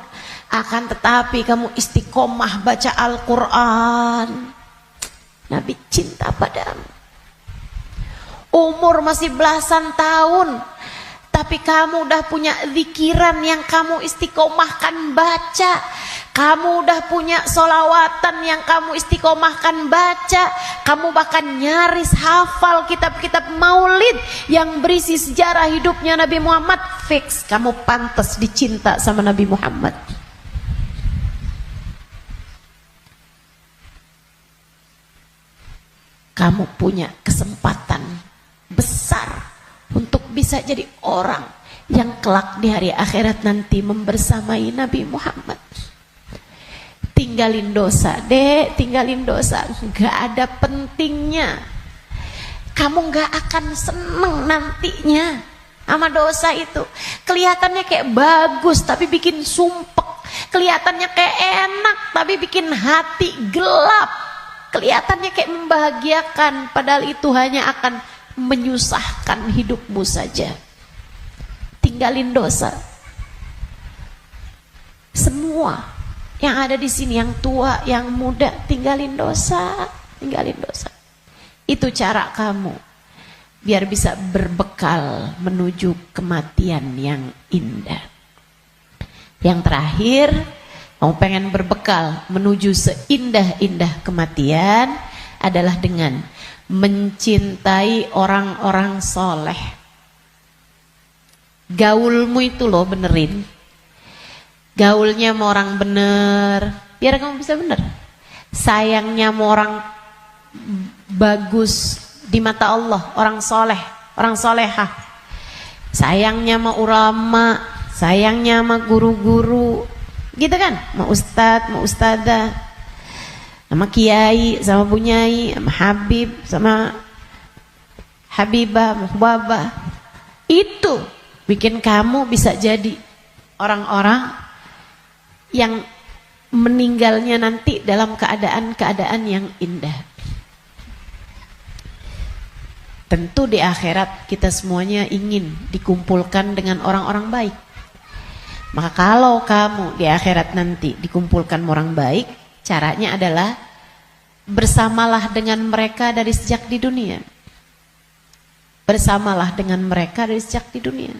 Speaker 2: akan tetapi kamu istiqomah baca Al-Quran, Nabi cinta padamu. Umur masih belasan tahun, tapi kamu udah punya zikiran yang kamu istiqomahkan baca. Kamu udah punya solawatan yang kamu istiqomahkan baca. Kamu bahkan nyaris hafal kitab-kitab maulid yang berisi sejarah hidupnya Nabi Muhammad. Fix, kamu pantas dicinta sama Nabi Muhammad. Kamu punya kesempatan besar untuk bisa jadi orang yang kelak di hari akhirat nanti membersamai Nabi Muhammad. Tinggalin dosa, dek, tinggalin dosa. Gak ada pentingnya. Kamu gak akan seneng nantinya sama dosa itu. Kelihatannya kayak bagus tapi bikin sumpek. Kelihatannya kayak enak tapi bikin hati gelap. Kelihatannya kayak membahagiakan padahal itu hanya akan menyusahkan hidupmu saja. Tinggalin dosa. Semua yang ada di sini, yang tua, yang muda, tinggalin dosa, tinggalin dosa. Itu cara kamu biar bisa berbekal menuju kematian yang indah. Yang terakhir, kamu pengen berbekal menuju seindah-indah kematian adalah dengan mencintai orang-orang soleh. Gaulmu itu loh benerin. Gaulnya mau orang bener, biar kamu bisa bener. Sayangnya mau orang bagus di mata Allah, orang soleh, orang solehah. Sayangnya mau ulama, sayangnya sama guru-guru, gitu kan? Mau ustadz, mau ustadzah, sama kiai, sama bunyai, sama habib, sama habibah, muhbabah. Itu bikin kamu bisa jadi orang-orang yang meninggalnya nanti dalam keadaan-keadaan yang indah. Tentu di akhirat kita semuanya ingin dikumpulkan dengan orang-orang baik. Maka kalau kamu di akhirat nanti dikumpulkan orang baik, caranya adalah bersamalah dengan mereka dari sejak di dunia. Bersamalah dengan mereka dari sejak di dunia.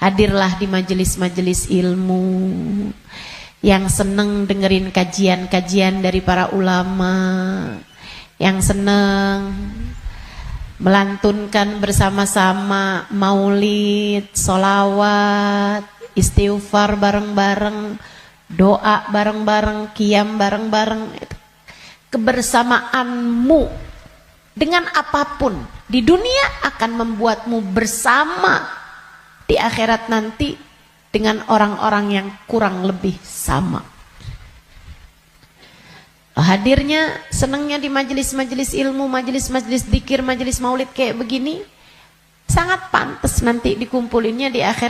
Speaker 2: Hadirlah di majelis-majelis ilmu, yang seneng dengerin kajian-kajian dari para ulama, yang seneng melantunkan bersama-sama maulid, solawat, istighfar bareng-bareng, doa bareng-bareng, qiyam bareng-bareng. Kebersamaanmu dengan apapun di dunia akan membuatmu bersama di akhirat nanti dengan orang-orang yang kurang lebih sama. Hadirnya, senangnya di majelis-majelis ilmu, majelis-majelis zikir, majelis maulid kayak begini, sangat pantas nanti dikumpulinnya di akhirat